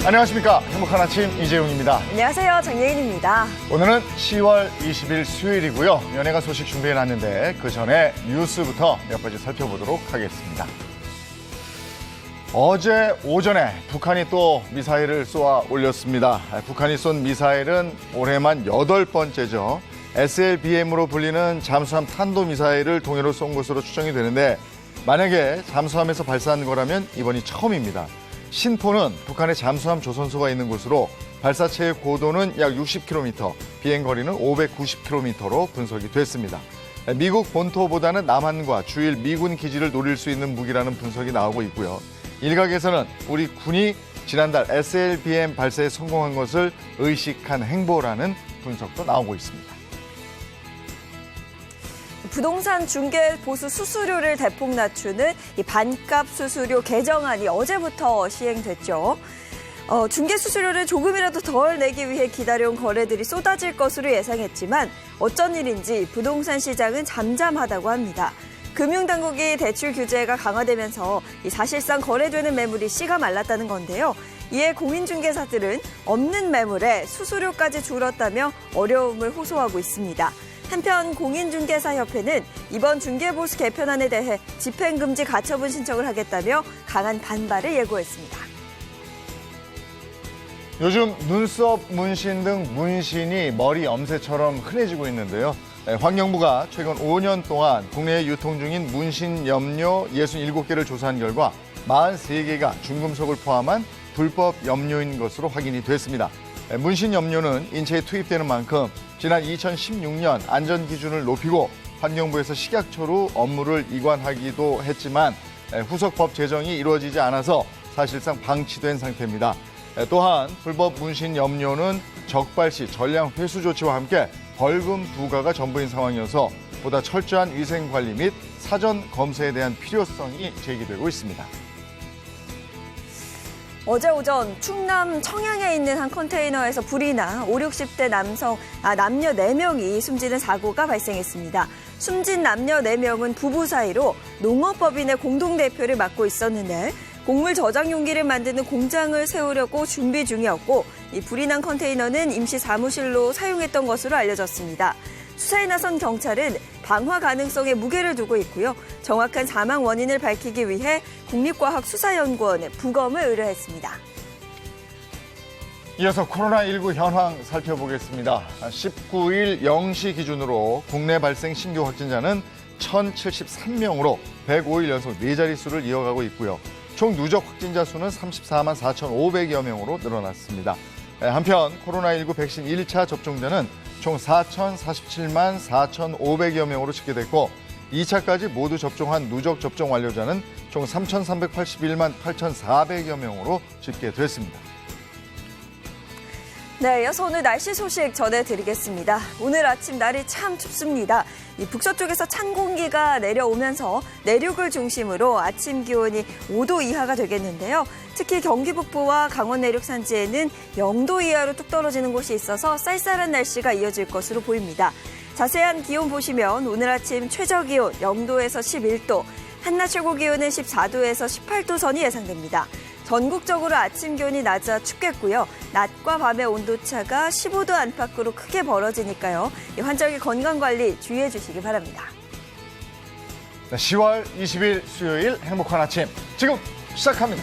안녕하십니까. 행복한 아침 이재용입니다. 안녕하세요. 정예인입니다. 오늘은 10월 20일 수요일이고요. 연예가 소식 준비해놨는데 그 전에 뉴스부터 몇 가지 살펴보도록 하겠습니다. 어제 오전에 북한이 또 미사일을 쏘아 올렸습니다. 북한이 쏜 미사일은 올해만 8번째죠. SLBM으로 불리는 잠수함 탄도미사일을 동해로 쏜 것으로 추정이 되는데 만약에 잠수함에서 발사한 거라면 이번이 처음입니다. 신포는 북한의 잠수함 조선소가 있는 곳으로 발사체의 고도는 약 60km, 비행거리는 590km로 분석이 됐습니다. 미국 본토보다는 남한과 주일 미군 기지를 노릴 수 있는 무기라는 분석이 나오고 있고요. 일각에서는 우리 군이 지난달 SLBM 발사에 성공한 것을 의식한 행보라는 분석도 나오고 있습니다. 부동산 중개 보수 수수료를 대폭 낮추는 이 반값 수수료 개정안이 어제부터 시행됐죠. 중개 수수료를 조금이라도 덜 내기 위해 기다려온 거래들이 쏟아질 것으로 예상했지만 어쩐 일인지 부동산 시장은 잠잠하다고 합니다. 금융당국이 대출 규제가 강화되면서 사실상 거래되는 매물이 씨가 말랐다는 건데요. 이에 공인중개사들은 없는 매물에 수수료까지 줄었다며 어려움을 호소하고 있습니다. 한편 공인중개사협회는 이번 중개보수 개편안에 대해 집행금지 가처분 신청을 하겠다며 강한 반발을 예고했습니다. 요즘 눈썹 문신 등 문신이 머리 염새처럼 흔해지고 있는데요. 환경부가 최근 5년 동안 국내에 유통 중인 문신 염료 67개를 조사한 결과 43개가 중금속을 포함한 불법 염료인 것으로 확인이 됐습니다. 문신 염료는 인체에 투입되는 만큼 지난 2016년 안전기준을 높이고 환경부에서 식약처로 업무를 이관하기도 했지만 후속 법 제정이 이루어지지 않아서 사실상 방치된 상태입니다. 또한 불법 문신 염료는 적발 시 전량 회수 조치와 함께 벌금 부과가 전부인 상황이어서 보다 철저한 위생관리 및 사전 검사에 대한 필요성이 제기되고 있습니다. 어제 오전 충남 청양에 있는 한 컨테이너에서 불이 나 5, 60대 남녀 4명이 숨지는 사고가 발생했습니다. 숨진 남녀 4명은 부부 사이로 농업법인의 공동대표를 맡고 있었는데 곡물 저장 용기를 만드는 공장을 세우려고 준비 중이었고 이 불이 난 컨테이너는 임시 사무실로 사용했던 것으로 알려졌습니다. 수사에 나선 경찰은 방화 가능성에 무게를 두고 있고요. 정확한 사망 원인을 밝히기 위해 국립과학수사연구원에 부검을 의뢰했습니다. 이어서 코로나19 현황 살펴보겠습니다. 19일 0시 기준으로 국내 발생 신규 확진자는 1,073명으로 105일 연속 4자릿수를 이어가고 있고요. 총 누적 확진자 수는 34만 4,500여 명으로 늘어났습니다. 한편 코로나19 백신 1차 접종자는 총 4,047만 4,500여 명으로 집계됐고 2차까지 모두 접종한 누적 접종 완료자는 총 3,381만 8,400여 명으로 집계됐습니다. 네, 이어서 오늘 날씨 소식 전해드리겠습니다. 오늘 아침 날이 참 춥습니다. 이 북서쪽에서 찬 공기가 내려오면서 내륙을 중심으로 아침 기온이 5도 이하가 되겠는데요. 특히 경기 북부와 강원 내륙 산지에는 0도 이하로 뚝 떨어지는 곳이 있어서 쌀쌀한 날씨가 이어질 것으로 보입니다. 자세한 기온 보시면 오늘 아침 최저 기온 0도에서 11도, 한낮 최고 기온은 14도에서 18도 선이 예상됩니다. 전국적으로 아침 기온이 낮아 춥겠고요. 낮과 밤의 온도차가 15도 안팎으로 크게 벌어지니까요. 환절기 건강관리 주의해 주시기 바랍니다. 10월 20일 수요일 행복한 아침 지금 시작합니다.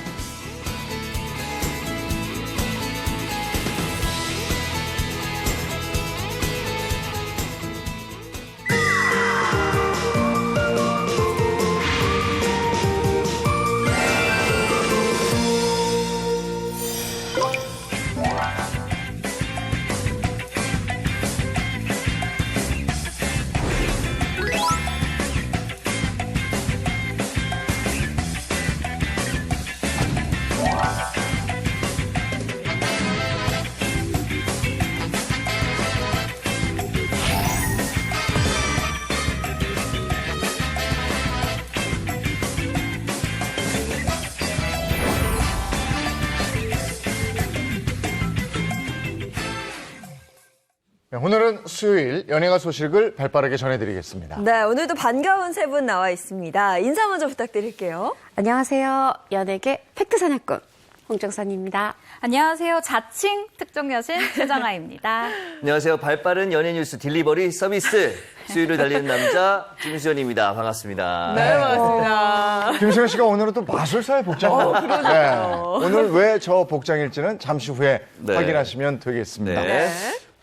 네, 오늘은 수요일 연예가 소식을 발빠르게 전해드리겠습니다. 네, 오늘도 반가운 세 분 나와 있습니다. 인사 먼저 부탁드릴게요. 안녕하세요. 연예계 팩트사냥꾼 홍정선입니다. 안녕하세요. 자칭 특종 여신 최정아입니다. 안녕하세요. 발빠른 연예 뉴스 딜리버리 서비스 수요일을 달리는 남자 김수현입니다. 반갑습니다. 네, 반갑습니다. 김수현 씨가 오늘은 또 마술사의 복장을. 네, 오늘 왜 저 복장일지는 잠시 후에 네. 확인하시면 되겠습니다. 네.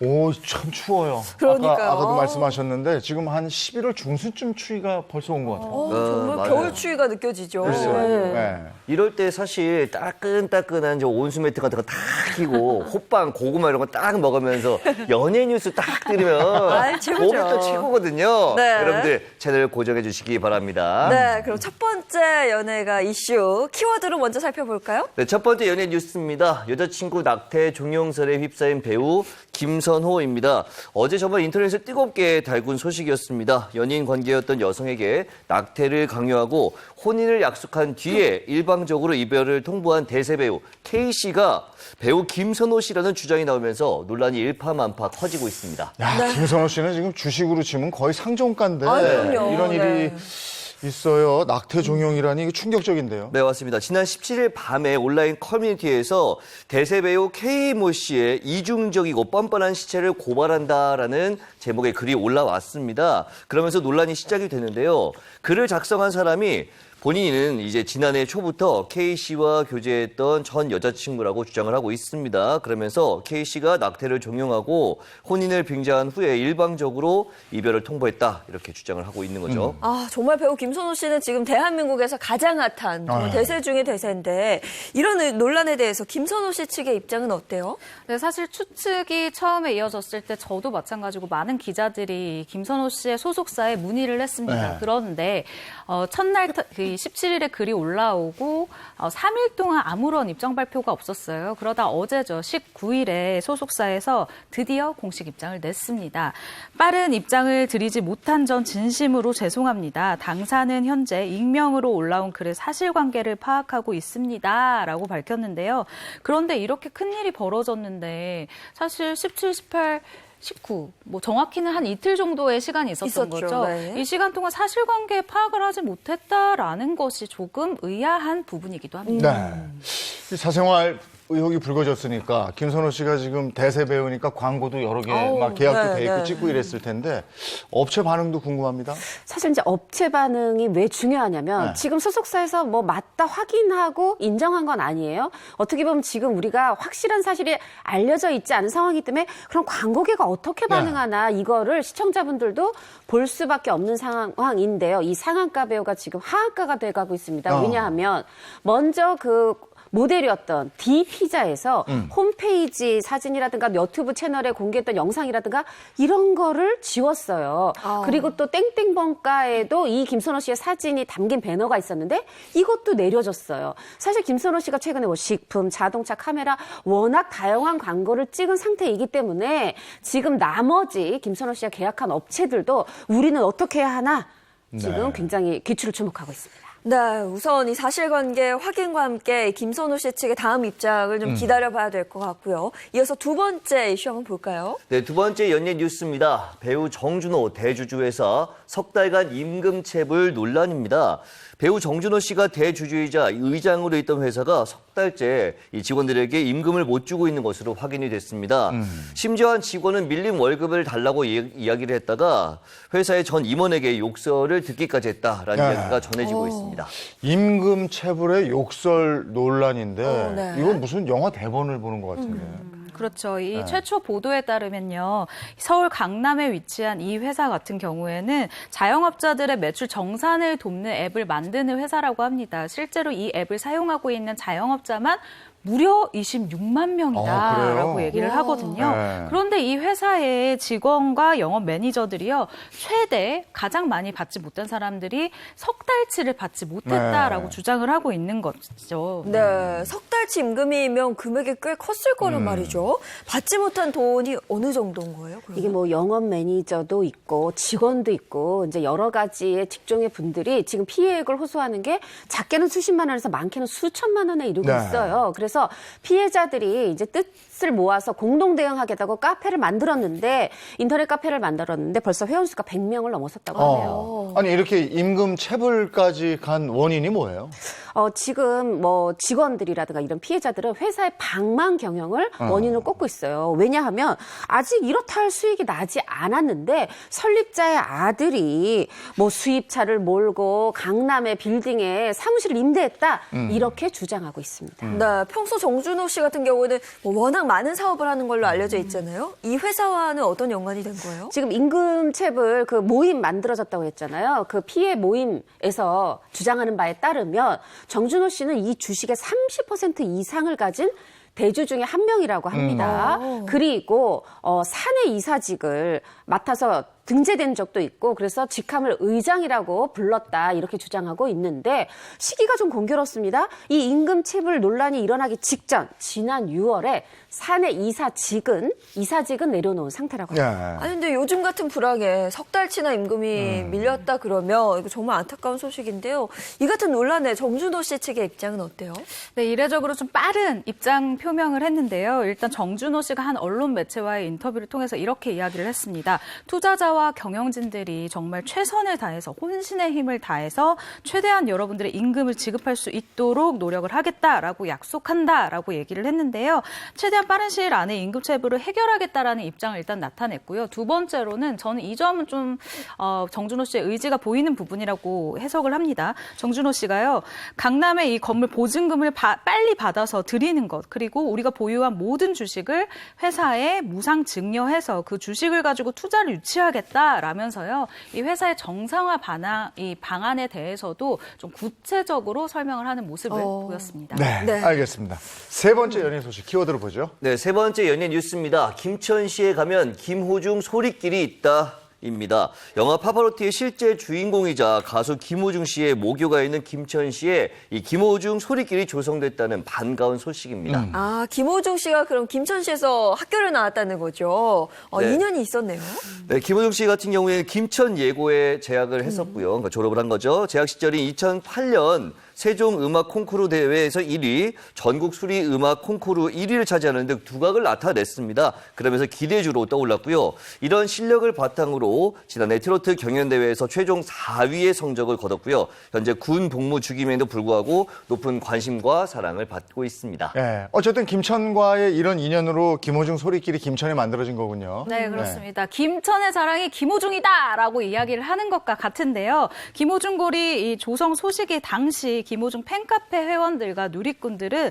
오, 참 추워요. 그러니까요. 아까도 말씀하셨는데 지금 한 11월 중순쯤 추위가 벌써 온 것 같아요. 정말 맞아요. 겨울 추위가 느껴지죠. 네. 이럴 때 사실 따끈따끈한 저 온수매트 같은 거 딱 끼고 호빵, 고구마 이런 거 딱 먹으면서 연예 뉴스 딱 들으면 최고죠. 몸이 또 최고거든요. 네. 여러분들 채널 고정해 주시기 바랍니다. 네, 그럼 첫 번째 연예가 이슈 키워드로 먼저 살펴볼까요? 네, 첫 번째 연예 뉴스입니다. 여자친구 낙태 종용설에 휩싸인 배우 김선호입니다. 어제 정말 인터넷에 뜨겁게 달군 소식이었습니다. 연인 관계였던 여성에게 낙태를 강요하고 혼인을 약속한 뒤에 일방적으로 이별을 통보한 대세 배우 K씨가 배우 김선호 씨라는 주장이 나오면서 논란이 일파만파 커지고 있습니다. 야, 김선호 씨는 지금 주식으로 치면 거의 상종가인데 그럼요. 이런 일이 네. 있어요. 낙태 종용이라니 이거 충격적인데요. 네, 맞습니다. 지난 17일 밤에 온라인 커뮤니티에서 대세 배우 K모 씨의 이중적이고 뻔뻔한 시체를 고발한다라는 제목의 글이 올라왔습니다. 그러면서 논란이 시작이 됐는데요. 글을 작성한 사람이 본인은 이제 지난해 초부터 K씨와 교제했던 전 여자친구라고 주장을 하고 있습니다. 그러면서 K씨가 낙태를 종용하고 혼인을 빙자한 후에 일방적으로 이별을 통보했다. 이렇게 주장을 하고 있는 거죠. 아, 정말 배우 김선호 씨는 지금 대한민국에서 가장 핫한 정말 대세 중의 대세인데 이런 논란에 대해서 김선호 씨 측의 입장은 어때요? 네, 사실 추측이 처음에 이어졌을 때 저도 마찬가지고 많은 기자들이 김선호 씨의 소속사에 문의를 했습니다. 네. 그런데 첫날 17일에 글이 올라오고 3일 동안 아무런 입장 발표가 없었어요. 그러다 어제죠. 19일에 소속사에서 드디어 공식 입장을 냈습니다. 빠른 입장을 드리지 못한 점 진심으로 죄송합니다. 당사는 현재 익명으로 올라온 글의 사실관계를 파악하고 있습니다. 라고 밝혔는데요. 그런데 이렇게 큰일이 벌어졌는데 사실 17, 18, 19, 뭐 정확히는 한 이틀 정도의 시간이 있었던 있었죠. 거죠. 네. 이 시간 동안 사실관계 파악을 하지 못했다라는 것이 조금 의아한 부분이기도 합니다. 네. 이 사생활 의혹이 불거졌으니까 김선호 씨가 지금 대세 배우니까 광고도 여러 개 막 계약도 돼 있고 찍고 이랬을 텐데 업체 반응도 궁금합니다. 사실 이제 업체 반응이 왜 중요하냐면 네. 지금 소속사에서 뭐 맞다 확인하고 인정한 건 아니에요. 어떻게 보면 지금 우리가 확실한 사실이 알려져 있지 않은 상황이기 때문에 그럼 광고계가 어떻게 반응하나 이거를 시청자분들도 볼 수밖에 없는 상황인데요. 이 상한가 배우가 지금 하한가가 돼가고 있습니다. 왜냐하면 먼저 그 모델이었던 디피자에서 홈페이지 사진이라든가 유튜브 채널에 공개했던 영상이라든가 이런 거를 지웠어요. 그리고 또 땡땡번가에도 이 김선호 씨의 사진이 담긴 배너가 있었는데 이것도 내려졌어요. 사실 김선호 씨가 최근에 뭐 식품, 자동차, 카메라 워낙 다양한 광고를 찍은 상태이기 때문에 지금 나머지 김선호 씨가 계약한 업체들도 우리는 어떻게 해야 하나 지금 굉장히 귀추를 주목하고 있습니다. 네, 우선 이 사실관계 확인과 함께 김선호 씨 측의 다음 입장을 좀 기다려봐야 될 것 같고요. 이어서 두 번째 이슈 한번 볼까요? 네, 두 번째 연예 뉴스입니다. 배우 정준호 대주주회사 석 달간 임금체불 논란입니다. 배우 정준호 씨가 대주주이자 의장으로 있던 회사가 석 달째 이 직원들에게 임금을 못 주고 있는 것으로 확인이 됐습니다. 심지어 한 직원은 밀린 월급을 달라고 이야기를 했다가 회사의 전 임원에게 욕설을 듣기까지 했다라는 이야기가 전해지고 있습니다. 임금 체불의 욕설 논란인데 네. 이건 무슨 영화 대본을 보는 것 같은데. 그렇죠. 이 최초 보도에 따르면요. 서울 강남에 위치한 이 회사 같은 경우에는 자영업자들의 매출 정산을 돕는 앱을 만드는 회사라고 합니다. 실제로 이 앱을 사용하고 있는 자영업자만 무려 26만 명이다라고 그래요? 얘기를 하거든요. 네. 그런데 이 회사의 직원과 영업 매니저들이요. 최대 가장 많이 받지 못한 사람들이 석 달치를 받지 못했다라고 네. 주장을 하고 있는 거죠. 네, 석 달치 임금이면 금액이 꽤 컸을 거란 말이죠. 받지 못한 돈이 어느 정도인 거예요? 그러면? 이게 뭐 영업 매니저도 있고 직원도 있고 이제 여러 가지의 직종의 분들이 지금 피해액을 호소하는 게 작게는 수십만 원에서 많게는 수천만 원에 이르고 네. 있어요. 그래서 그래서 피해자들이 이제 뜻을 모아서 공동 대응하겠다고 카페를 만들었는데 인터넷 카페를 만들었는데 벌써 회원 수가 100명을 넘어섰다고 하네요. 아니 이렇게 임금 체불까지 간 원인이 뭐예요? 지금 뭐 직원들이라든가 이런 피해자들은 회사의 방만 경영을 원인으로 꼽고 있어요. 왜냐하면 아직 이렇다 할 수익이 나지 않았는데 설립자의 아들이 뭐 수입차를 몰고 강남의 빌딩에 사무실을 임대했다 이렇게 주장하고 있습니다. 네, 평소 정준호 씨 같은 경우는 뭐 워낙 많은 사업을 하는 걸로 알려져 있잖아요. 이 회사와는 어떤 연관이 된 거예요? 지금 임금체불 그 모임 만들어졌다고 했잖아요. 그 피해 모임에서 주장하는 바에 따르면 정준호 씨는 이 주식의 30% 이상을 가진 대주 중에 한 명이라고 합니다. 그리고 사내 이사직을 맡아서 등재된 적도 있고 그래서 직함을 의장이라고 불렀다 이렇게 주장하고 있는데 시기가 좀 공교롭습니다. 이 임금체불 논란이 일어나기 직전 지난 6월에 사내 이사직은 내려놓은 상태라고 합니다. 아니 근데 요즘 같은 불황에 석 달치나 임금이 밀렸다 그러면 이거 정말 안타까운 소식인데요. 이 같은 논란에 정준호 씨 측의 입장은 어때요? 네, 이례적으로 좀 빠른 입장 표명을 했는데요. 일단 정준호 씨가 한 언론 매체와의 인터뷰를 통해서 이렇게 이야기를 했습니다. 투자자와 경영진들이 정말 최선을 다해서 혼신의 힘을 다해서 최대한 여러분들의 임금을 지급할 수 있도록 노력을 하겠다라고 약속한다라고 얘기를 했는데요. 최대한 빠른 시일 안에 임금체불을 해결하겠다라는 입장을 일단 나타냈고요. 두 번째로는 저는 이 점은 좀 정준호 씨의 의지가 보이는 부분이라고 해석을 합니다. 정준호 씨가요. 강남의 이 건물 보증금을 빨리 받아서 드리는 것 그리고 우리가 보유한 모든 주식을 회사에 무상 증여해서 그 주식을 가지고 투자를 유치하겠다라면서요. 이 회사의 정상화 이 방안에 대해서도 좀 구체적으로 설명을 하는 모습을 보였습니다. 네, 알겠습니다. 세 번째 연예 소식 키워드로 보죠. 네, 세 번째 연예 뉴스입니다. 김천시에 가면 김호중 소리길이 있다. 입니다. 영화 파파로티의 실제 주인공이자 가수 김호중 씨의 모교가 있는 김천시에 이 김호중 소리길이 조성됐다는 반가운 소식입니다. 아, 김호중 씨가 그럼 김천시에서 학교를 나왔다는 거죠. 네. 인연이 있었네요. 네, 김호중 씨 같은 경우에는 김천 예고에 재학을 했었고요. 그러니까 졸업을 한 거죠. 재학 시절인 2008년 세종음악 콩쿠르 대회에서 1위, 전국 수리 음악 콩쿠르 1위를 차지하는 등 두각을 나타냈습니다. 그러면서 기대주로 떠올랐고요. 이런 실력을 바탕으로 지난해 트로트 경연대회에서 최종 4위의 성적을 거뒀고요. 현재 군 복무 중임에도 불구하고 높은 관심과 사랑을 받고 있습니다. 네, 어쨌든 김천과의 이런 인연으로 김호중 소리길이 김천에 만들어진 거군요. 네, 그렇습니다. 김천의 자랑이 김호중이다라고 이야기를 하는 것과 같은데요. 김호중 골이 이 조성 소식이 당시 김호중 팬카페 회원들과 누리꾼들은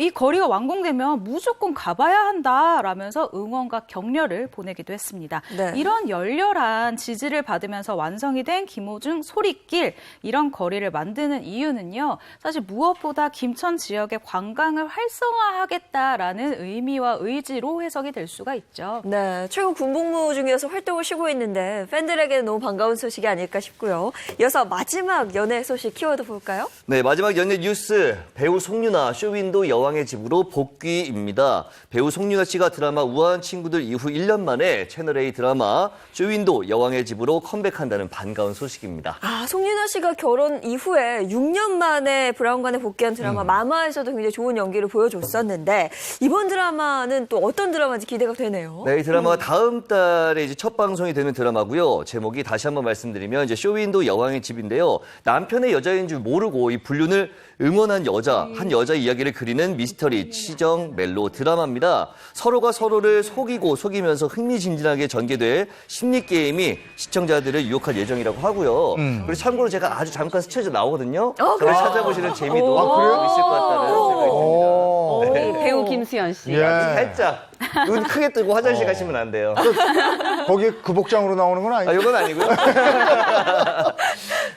이 거리가 완공되면 무조건 가봐야 한다라면서 응원과 격려를 보내기도 했습니다. 네. 이런 열렬한 지지를 받으면서 완성이 된 김호중 소리길 이런 거리를 만드는 이유는요. 사실 무엇보다 김천 지역의 관광을 활성화하겠다라는 의미와 의지로 해석이 될 수가 있죠. 네, 최근 군복무 중에서 활동을 쉬고 있는데 팬들에게는 너무 반가운 소식이 아닐까 싶고요. 이어서 마지막 연예 소식 키워드 볼까요? 네, 마지막 연예 뉴스. 배우 송유나 쇼윈도 여왕의 집으로 복귀입니다. 배우 송유나 씨가 드라마 우아한 친구들 이후 1년 만에 채널A 드라마 쇼윈도 여왕의 집으로 컴백한다는 반가운 소식입니다. 아, 송윤아 씨가 결혼 이후에 6년 만에 브라운관에 복귀한 드라마 마마에서도 굉장히 좋은 연기를 보여줬었는데 이번 드라마는 또 어떤 드라마인지 기대가 되네요. 네, 이 드라마가 다음 달에 이제 첫 방송이 되는 드라마고요. 제목이 다시 한번 말씀드리면 이제 쇼윈도 여왕의 집인데요. 남편의 여자인 줄 모르고 이 불륜을 응원한 한 여자 이야기를 그리는 미스터리 치정 멜로 드라마입니다. 서로가 서로를 속이면서 흥미진진하게 전개될 심리 게임이 시청자들을 유혹할 예정이라고 하고요. 그리고 참고로 제가 아주 잠깐 스쳐져 나오거든요. 저를 찾아보시는 재미도 있을 것 같다는 생각이 듭니다. 배우 김수현 씨. 예. 살짝 눈 크게 뜨고 화장실 가시면 안 돼요. 거기에 그 복장으로 나오는 건 아니고. 이건 아니고요.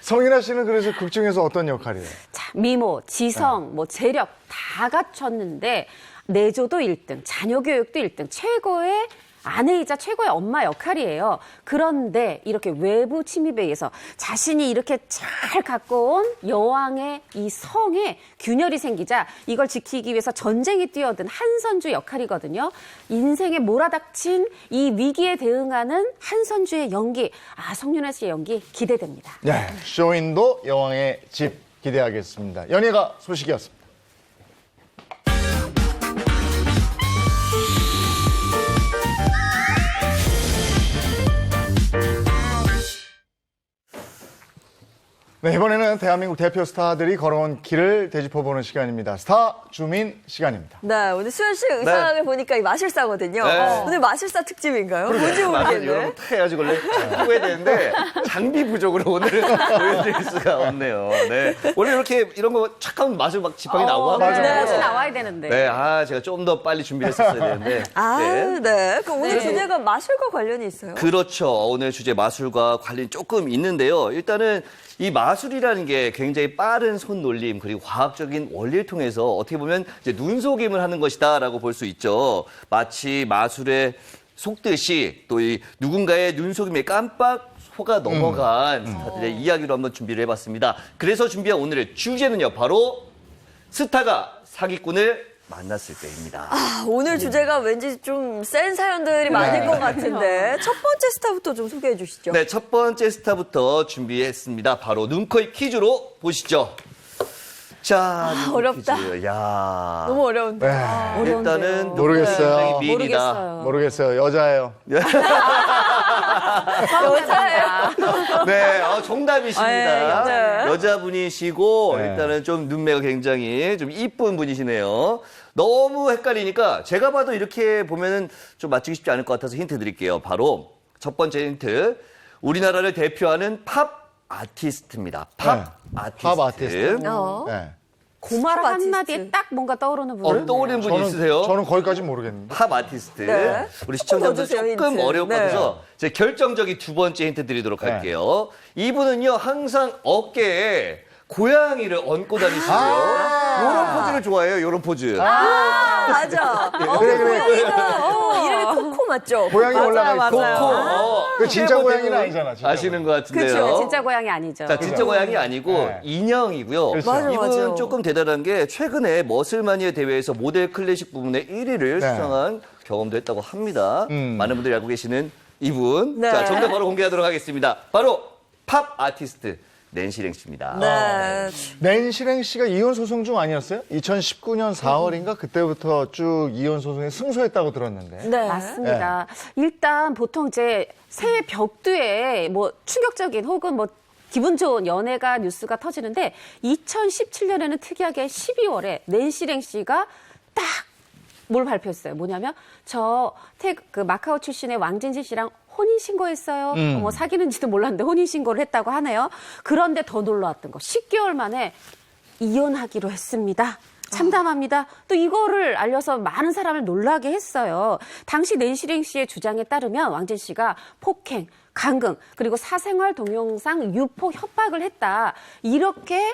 성인아 씨는 그래서 극 중에서 어떤 역할이에요? 자, 미모, 지성, 뭐 재력 다 갖췄는데 내조도 1등, 자녀 교육도 1등, 최고의 아내이자 최고의 엄마 역할이에요. 그런데 이렇게 외부 침입에 의해서 자신이 이렇게 잘 갖고 온 여왕의 이 성에 균열이 생기자 이걸 지키기 위해서 전쟁에 뛰어든 한선주 역할이거든요. 인생에 몰아닥친 이 위기에 대응하는 한선주의 연기, 송윤아 씨의 연기 기대됩니다. 네, 쇼윈도 여왕의 집 기대하겠습니다. 연예가 소식이었습니다. 네, 이번에는 대한민국 대표 스타들이 걸어온 길을 되짚어보는 시간입니다. 스타 주민 시간입니다. 네, 오늘 수현 씨 의상을 보니까 이 마술사거든요. 네. 오늘 마술사 특집인가요? 뭔지 맞아요. 모르겠네. 여러분 해가지고 원래 해야 되는데 장비 부족으로 오늘 보여드릴 수가 없네요. 네. 원래 이렇게 이런 거 착하면 마술 막 지팡이 나오고 하거든요. 네, 같이 나와야 되는데. 네, 제가 좀 더 빨리 준비를 했었어야 되는데. 네. 그럼 오늘 주제가 마술과 관련이 있어요? 그렇죠. 오늘 주제 마술과 관련이 조금 있는데요. 일단은 이 마술이라는 게 굉장히 빠른 손놀림 그리고 과학적인 원리를 통해서 어떻게 보면 이제 눈속임을 하는 것이다라고 볼 수 있죠. 마치 마술에 속듯이 또 이 누군가의 눈속임에 깜빡 속아 넘어간 스타들의 이야기로 한번 준비를 해봤습니다. 그래서 준비한 오늘의 주제는요. 바로 스타가 사기꾼을 만났을 때입니다. 오늘 주제가 왠지 좀 센 사연들이 많을 것 같은데 첫 번째 스타부터 좀 소개해 주시죠. 네, 첫 번째 스타부터 준비했습니다. 바로 눈, 코, 입 퀴즈로 보시죠. 자, 눈, 코, 어렵다. 퀴즈. 야. 너무 어려운데. 네, 일단은 모르겠어요. 미인이다. 모르겠어요. 여자예요. 여자예요. 네, 정답이십니다. 네. 여자분이시고 네. 일단은 좀 눈매가 굉장히 좀 이쁜 분이시네요. 너무 헷갈리니까 제가 봐도 이렇게 보면은 좀 맞추기 쉽지 않을 것 같아서 힌트 드릴게요. 바로 첫 번째 힌트. 우리나라를 대표하는 팝 아티스트입니다. 팝 아티스트. 팝 아티스트. 어. 그 말 팝 한마디에 아티스트. 딱 뭔가 떠오르는 분. 떠오르는 분 있으세요? 저는 거기까지 모르겠는데. 팝 아티스트. 네. 우리 더 시청자분들 주세요, 조금 힌트. 어려울 것 네. 같아서 제 결정적인 두 번째 힌트 드리도록 네. 할게요. 이분은요, 항상 어깨에 고양이를 얹고 다니시고요. 이런 포즈를 좋아해요, 이런 포즈. 맞아. 그래. 고양이가 이름이 코코 맞죠? 고양이 올라가 있고. 코코. 그 진짜 고양이는 아니잖아. 진짜 아시는 것 같은데요. 그쵸. 진짜 고양이 아니죠. 자, 진짜 고양이 아니고 네. 인형이고요. 그렇죠. 맞아, 이분 맞아. 조금 대단한 게 최근에 머슬마니아 대회에서 모델 클래식 부문의 1위를 네. 수상한 경험도 했다고 합니다. 많은 분들이 알고 계시는 이분. 네. 자, 정답 바로 공개하도록 하겠습니다. 바로 팝 아티스트 낸시랭 씨입니다. 네. 낸시랭 씨가 이혼 소송 중 아니었어요? 2019년 4월인가 그때부터 쭉 이혼 소송에 승소했다고 들었는데. 네. 맞습니다. 일단 보통 이제 새해 벽두에 뭐 충격적인 혹은 뭐 기분 좋은 연애가 뉴스가 터지는데 2017년에는 특이하게 12월에 낸시랭 씨가 딱 뭘 발표했어요. 뭐냐면 그 마카오 출신의 왕진지 씨랑 혼인신고했어요. 뭐 사귀는지도 몰랐는데 혼인신고를 했다고 하네요. 그런데 더 놀라웠던 거 10개월 만에 이혼하기로 했습니다. 참담합니다. 또 이거를 알려서 많은 사람을 놀라게 했어요. 당시 낸시랭 씨의 주장에 따르면 왕진 씨가 폭행, 강금, 그리고 사생활 동영상 유포 협박을 했다. 이렇게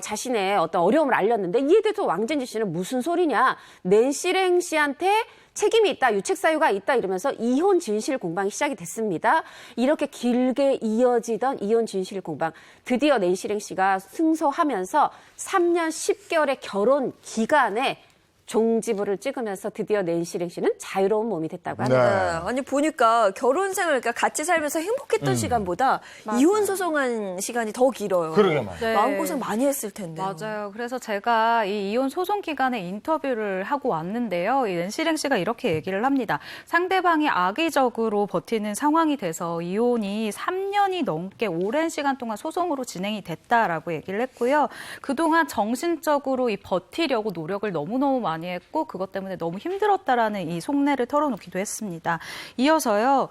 자신의 어떤 어려움을 알렸는데 이에 대해서 왕진지 씨는 무슨 소리냐. 낸시랭 씨한테 책임이 있다, 유책 사유가 있다 이러면서 이혼 진실 공방이 시작이 됐습니다. 이렇게 길게 이어지던 이혼 진실 공방. 드디어 낸시랭 씨가 승소하면서 3년 10개월의 결혼 기간에 종지부를 찍으면서 드디어 낸시랭 씨는 자유로운 몸이 됐다고 합니다. 네. 아니 보니까 결혼 생활 그러니까 같이 살면서 행복했던 시간보다 이혼 소송한 시간이 더 길어요. 그러게 말이야. 네. 마음고생 많이 했을 텐데. 맞아요. 그래서 제가 이 이혼 소송 기간에 인터뷰를 하고 왔는데요. 이 낸시랭 씨가 이렇게 얘기를 합니다. 상대방이 악의적으로 버티는 상황이 돼서 이혼이 3년이 넘게 오랜 시간 동안 소송으로 진행이 됐다라고 얘기를 했고요. 그동안 정신적으로 이 버티려고 노력을 너무너무 많이 했고 그것 때문에 너무 힘들었다라는 이 속내를 털어놓기도 했습니다. 이어서요.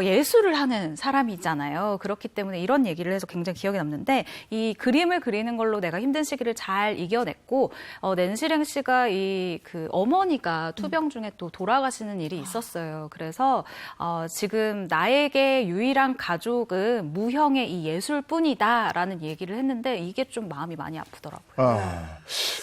예술을 하는 사람이잖아요. 그렇기 때문에 이런 얘기를 해서 굉장히 기억에 남는데 이 그림을 그리는 걸로 내가 힘든 시기를 잘 이겨냈고 낸시랭 씨가 그 어머니가 투병 중에 또 돌아가시는 일이 있었어요. 그래서 지금 나에게 유일한 가족은 무형의 이 예술뿐이다라는 얘기를 했는데 이게 좀 마음이 많이 아프더라고요.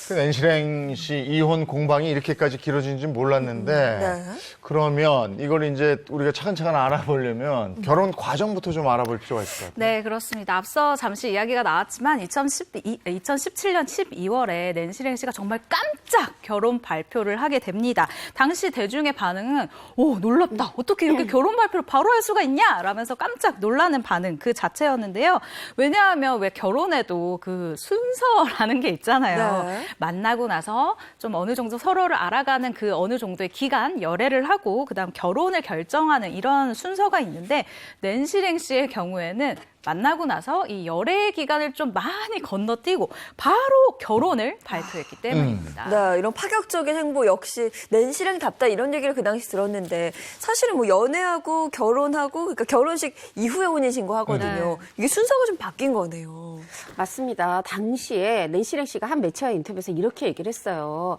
그 낸시랭 씨 이혼 공방이 이렇게까지 길어진 줄 몰랐는데 네. 그러면 이걸 이제 우리가 차근차근 알아보려면 결혼 과정부터 좀 알아볼 필요가 있을 것 같아요. 네, 그렇습니다. 앞서 잠시 이야기가 나왔지만 2017년 12월에 낸시랭 씨가 정말 깜짝 결혼 발표를 하게 됩니다. 당시 대중의 반응은 오, 놀랍다. 어떻게 이렇게 결혼 발표를 바로 할 수가 있냐? 라면서 깜짝 놀라는 반응 그 자체였는데요. 왜냐하면 왜 결혼에도 그 순서라는 게 있잖아요. 네. 만나고 나서 좀 어느 정도 서로를 알아가는 그 어느 정도의 기간, 열애를 하고 그다음 결혼을 결정하는 이런 순서가 있는데 낸시랭 씨의 경우에는 만나고 나서 이 열애의 기간을 좀 많이 건너뛰고 바로 결혼을 발표했기 때문입니다. 네, 이런 파격적인 행보 역시 낸시랭답다 이런 얘기를 그 당시 들었는데 사실은 뭐 연애하고 결혼하고 그러니까 결혼식 이후에 혼인신고 하거든요. 이게 순서가 좀 바뀐 거네요. 맞습니다. 당시에 낸시랭 씨가 한 매체와의 인터뷰에서 이렇게 얘기를 했어요.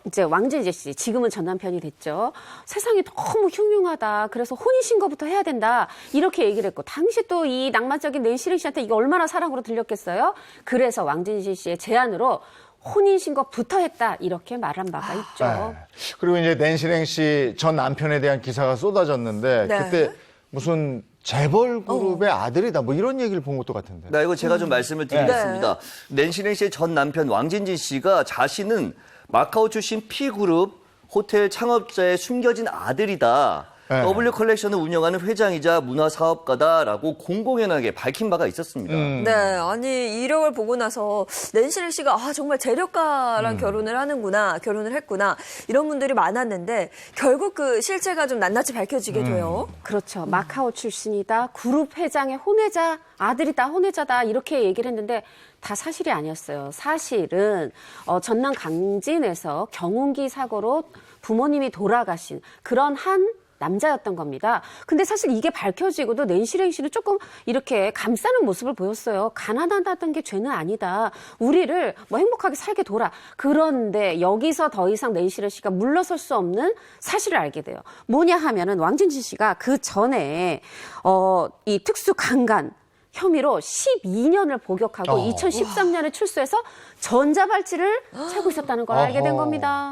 이제 왕진재 씨, 지금은 전 남편이 됐죠. 세상이 너무 흉흉하다. 그래서 혼인신고부터 해야 된다. 이렇게 얘기를 했고, 당시 또 이 낭만적인 낸시랭 씨한테 이게 얼마나 사랑으로 들렸겠어요? 그래서 왕진재 씨의 제안으로 혼인신고부터 했다. 이렇게 말한 바가 있죠. 네. 그리고 이제 낸시랭 씨 전 남편에 대한 기사가 쏟아졌는데 네. 그때 무슨 재벌 그룹의 아들이다 뭐 이런 얘기를 본 것도 같은데. 나 이거 제가 좀 말씀을 드리겠습니다. 낸시랭 씨의 전 남편 왕진진 씨가 자신은 마카오 출신 P그룹 호텔 창업자의 숨겨진 아들이다. 네. W 컬렉션을 운영하는 회장이자 문화사업가다라고 공공연하게 밝힌 바가 있었습니다. 네, 아니 이력을 보고 나서 낸시랭 씨가 정말 재력가랑 결혼을 하는구나, 결혼을 했구나 이런 분들이 많았는데 결국 그 실체가 좀 낱낱이 밝혀지게 돼요. 그렇죠. 마카오 출신이다. 그룹 회장의 혼외자, 아들이다, 혼외자다. 이렇게 얘기를 했는데 다 사실이 아니었어요. 사실은 전남 강진에서 경운기 사고로 부모님이 돌아가신 그런 한 남자였던 겁니다. 근데 사실 이게 밝혀지고도 낸시랭 씨는 조금 이렇게 감싸는 모습을 보였어요. 가난하다던 게 죄는 아니다. 우리를 뭐 행복하게 살게 둬라. 그런데 여기서 더 이상 낸시랭 씨가 물러설 수 없는 사실을 알게 돼요. 뭐냐 하면은 왕진진 씨가 그 전에 이 특수 강간 혐의로 12년을 복역하고 2013년에 출소해서 전자발찌를 차고 있었다는 걸 알게 된 겁니다.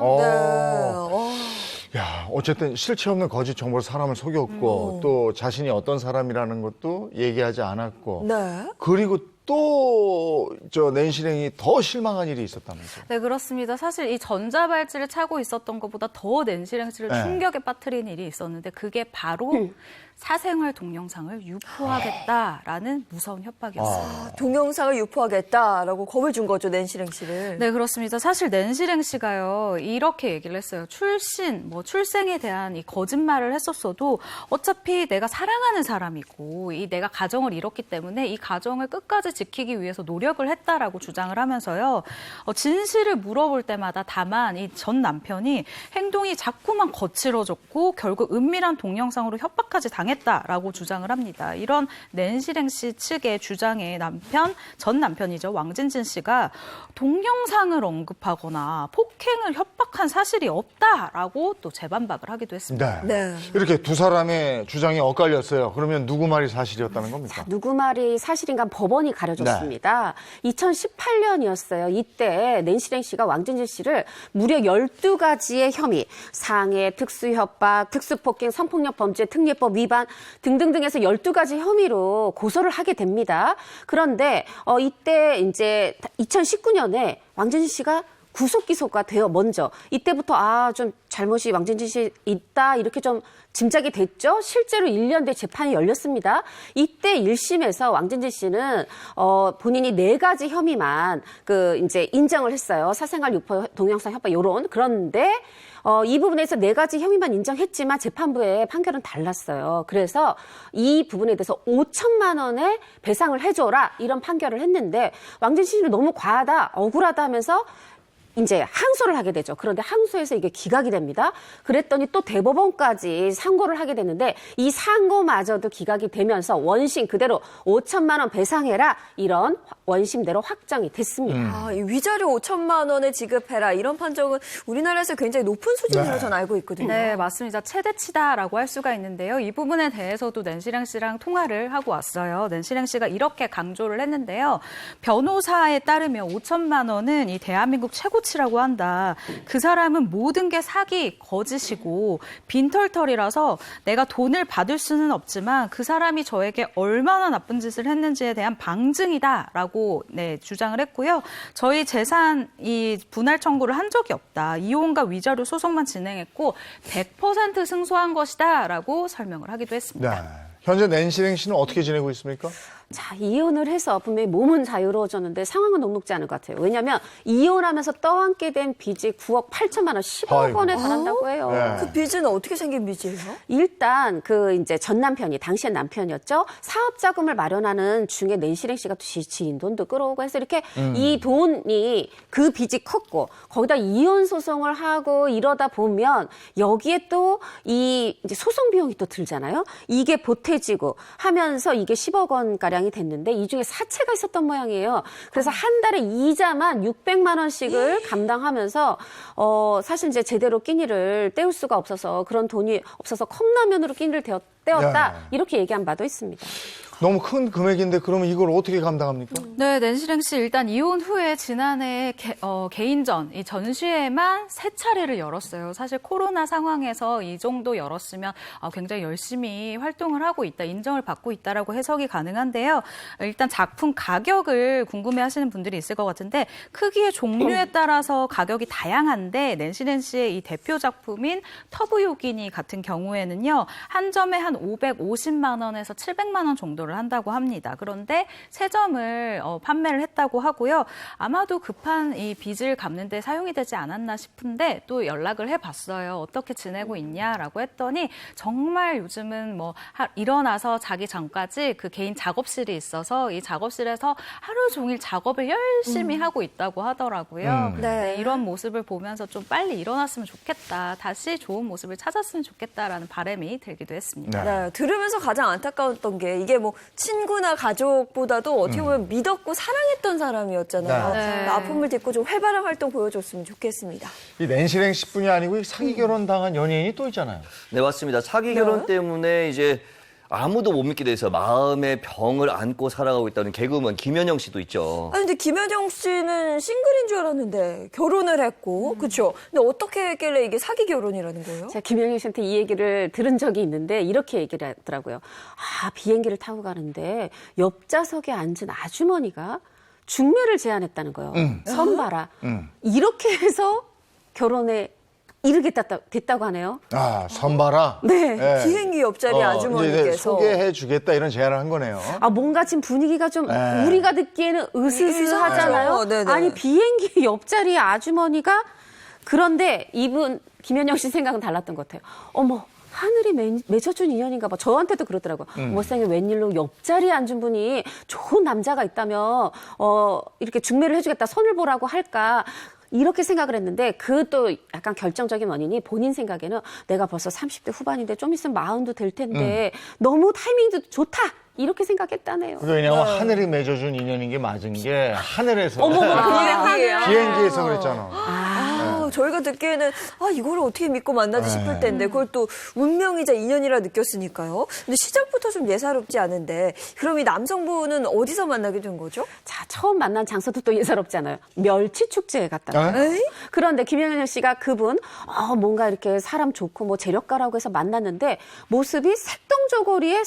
야, 어쨌든 실체 없는 거짓 정보로 사람을 속였고 또 자신이 어떤 사람이라는 것도 얘기하지 않았고 네. 그리고 또 저 낸시랭이 더 실망한 일이 있었다면서요. 네, 그렇습니다. 사실 이 전자발찌를 차고 있었던 것보다 더 낸시랭 씨를 네. 충격에 빠뜨린 일이 있었는데 그게 바로 사생활 동영상을 유포하겠다라는 무서운 협박이었어요. 동영상을 유포하겠다라고 겁을 준 거죠, 낸시랭 씨를. 네, 그렇습니다. 사실 낸시랭 씨가요, 이렇게 얘기를 했어요. 출생에 대한 이 거짓말을 했었어도 어차피 내가 사랑하는 사람이고, 내가 가정을 이뤘기 때문에 이 가정을 끝까지 지키기 위해서 노력을 했다라고 주장을 하면서요, 진실을 물어볼 때마다 다만 이 전 남편이 행동이 자꾸만 거칠어졌고, 결국 은밀한 동영상으로 협박까지 당했다라고 주장을 합니다. 이런 낸시랭 씨 측의 주장에 전 남편이죠. 왕진진 씨가 동영상을 언급하거나 폭행을 협박한 사실이 없다라고 또 재반박을 하기도 했습니다. 네. 이렇게 두 사람의 주장이 엇갈렸어요. 그러면 누구 말이 사실이었다는 겁니까? 누구 말이 사실인가 법원이 가려줬습니다. 2018년이었어요. 이때 낸시랭 씨가 왕진진 씨를 무려 12가지의 혐의, 상해, 특수협박, 특수폭행, 성폭력 범죄, 특례법 위반 등등등에서 12가지 혐의로 고소를 하게 됩니다. 그런데 이때 이제 2019년에 왕진진 씨가 구속 기소가 돼요. 먼저 이때부터 좀 잘못이 왕진진 씨 있다 이렇게 좀 짐작이 됐죠. 실제로 1년 뒤 재판이 열렸습니다. 이때 1심에서 왕진진 씨는 본인이 4가지 혐의만 이제 인정을 했어요. 사생활 유포, 동영상 협박 요런. 그런데 이 부분에서 4가지 혐의만 인정했지만 재판부의 판결은 달랐어요. 그래서 이 부분에 대해서 5천만 원의 배상을 해줘라 이런 판결을 했는데 왕진진 씨는 너무 과하다, 억울하다 하면서 이제 항소를 하게 되죠. 그런데 항소에서 이게 기각이 됩니다. 그랬더니 또 대법원까지 상고를 하게 됐는데 이 상고마저도 기각이 되면서 원심 그대로 5천만 원 배상해라 이런 원심대로 확정이 됐습니다. 이 위자료 5천만 원을 지급해라 이런 판정은 우리나라에서 굉장히 높은 수준으로 전 알고 있거든요. 네, 맞습니다. 최대치다라고 할 수가 있는데요. 이 부분에 대해서도 낸시랭 씨랑 통화를 하고 왔어요. 낸시랭 씨가 이렇게 강조를 했는데요. 변호사에 따르면 5천만 원은 이 대한민국 최고치라고 한다. 그 사람은 모든 게 사기, 거짓이고 빈털털이라서 내가 돈을 받을 수는 없지만 그 사람이 저에게 얼마나 나쁜 짓을 했는지에 대한 방증이다라고 주장을 했고요. 저희 재산 분할 청구를 한 적이 없다. 이혼과 위자료 소송만 진행했고 100% 승소한 것이다라고 설명을 하기도 했습니다. 네. 현재 낸시랭 씨는 어떻게 지내고 있습니까? 자, 이혼을 해서 분명히 몸은 자유로워졌는데 상황은 녹록지 않을 것 같아요. 왜냐하면 이혼하면서 떠안게 된 빚이 9억 8천만 원, 10억 아이고. 원에 달한다고 해요. 네. 그 빚은 어떻게 생긴 빚이에요? 일단 그 이제 전 남편이 당시엔 남편이었죠. 사업 자금을 마련하는 중에 낸시랭 씨가 또 지인 돈도 끌어오고 해서 이렇게 이 돈이 그 빚이 컸고 거기다 이혼 소송을 하고 이러다 보면 여기에 또 이 이제 소송 비용이 또 들잖아요. 이게 보태지고 하면서 이게 10억 원 가량이 됐는데 이 중에 사채가 있었던 모양이에요. 그래서 한 달에 이자만 600만 원씩을 감당하면서 사실 이제 제대로 끼니를 때울 수가 없어서 그런 돈이 없어서 컵라면으로 끼니를 때웠다 네. 이렇게 얘기한 바도 있습니다. 너무 큰 금액인데 그러면 이걸 어떻게 감당합니까? 네, 낸시랭 씨 일단 이혼 후에 지난해 개인전 이 전시회만 3차례를 열었어요. 사실 코로나 상황에서 이 정도 열었으면 굉장히 열심히 활동을 하고 있다, 인정을 받고 있다라고 해석이 가능한데요. 일단 작품 가격을 궁금해하시는 분들이 있을 것 같은데 크기의 종류에 따라서 가격이 다양한데 낸시랭 씨의 이 대표 작품인 터브 요기니 같은 경우에는요 한 점에 한 550만 원에서 700만 원 정도 를 한다고 합니다. 그런데 3점을 판매를 했다고 하고요. 아마도 급한 이 빚을 갚는 데 사용이 되지 않았나 싶은데 또 연락을 해봤어요. 어떻게 지내고 있냐라고 했더니 정말 요즘은 뭐 일어나서 자기 전까지 그 개인 작업실이 있어서 이 작업실에서 하루 종일 작업을 열심히 하고 있다고 하더라고요. 네. 이런 모습을 보면서 좀 빨리 일어났으면 좋겠다. 다시 좋은 모습을 찾았으면 좋겠다라는 바람이 들기도 했습니다. 네, 들으면서 가장 안타까웠던 게 이게 뭐 친구나 가족보다도 어떻게 보면 믿었고 사랑했던 사람이었잖아요. 네. 아픔을 딛고 좀 활발한 활동 보여줬으면 좋겠습니다. 이 낸시랭 씨뿐이 아니고 사기 결혼 당한 연예인이 또 있잖아요. 네, 맞습니다. 사기 결혼 때문에 이제 아무도 못 믿게 돼서 마음의 병을 안고 살아가고 있다는 개그우먼 김연영 씨도 있죠. 아니 근데 김연영 씨는 싱글인 줄 알았는데 결혼을 했고 그렇죠. 근데 어떻게 했길래 이게 사기 결혼이라는 거예요? 제가 김영희 씨한테 이 얘기를 들은 적이 있는데 이렇게 얘기를 하더라고요. 비행기를 타고 가는데 옆좌석에 앉은 아주머니가 중매를 제안했다는 거예요. 선봐라. 이렇게 해서 결혼에 이르게 됐다고 하네요. 선봐라. 네. 비행기 옆자리 이제 아주머니께서 소개해 주겠다 이런 제안을 한 거네요. 뭔가 지금 분위기가 좀 네. 우리가 듣기에는 으스스하잖아요. 이상하죠. 네네. 아니 비행기 옆자리 아주머니가 그런데 이분 김연영 씨 생각은 달랐던 것 같아요. 어머. 하늘이 맺어준 인연인가 봐. 저한테도 그러더라고요. 세상에 웬일로 옆자리에 앉은 분이 좋은 남자가 있다면 이렇게 중매를 해주겠다, 손을 보라고 할까. 이렇게 생각을 했는데 그 또 약간 결정적인 원인이 본인 생각에는 내가 벌써 30대 후반인데 좀 있으면 40도 될 텐데 너무 타이밍도 좋다. 이렇게 생각했다네요. 왜냐하면 하늘이 맺어준 인연인 게 맞은 게 하늘에서 비행기예요. 비행기에서 그랬잖아. 저희가 듣기에는 이걸 어떻게 믿고 만나지 싶을 텐데 그걸 또 운명이자 인연이라 느꼈으니까요. 근데 시작부터 좀 예사롭지 않은데 그럼 이 남성분은 어디서 만나게 된 거죠? 자, 처음 만난 장소도 또 예사롭잖아요. 멸치 축제에 갔다고요. 에이? 그런데 김연영 씨가 그분 뭔가 이렇게 사람 좋고 뭐 재력가라고 해서 만났는데 모습이 색동저고리에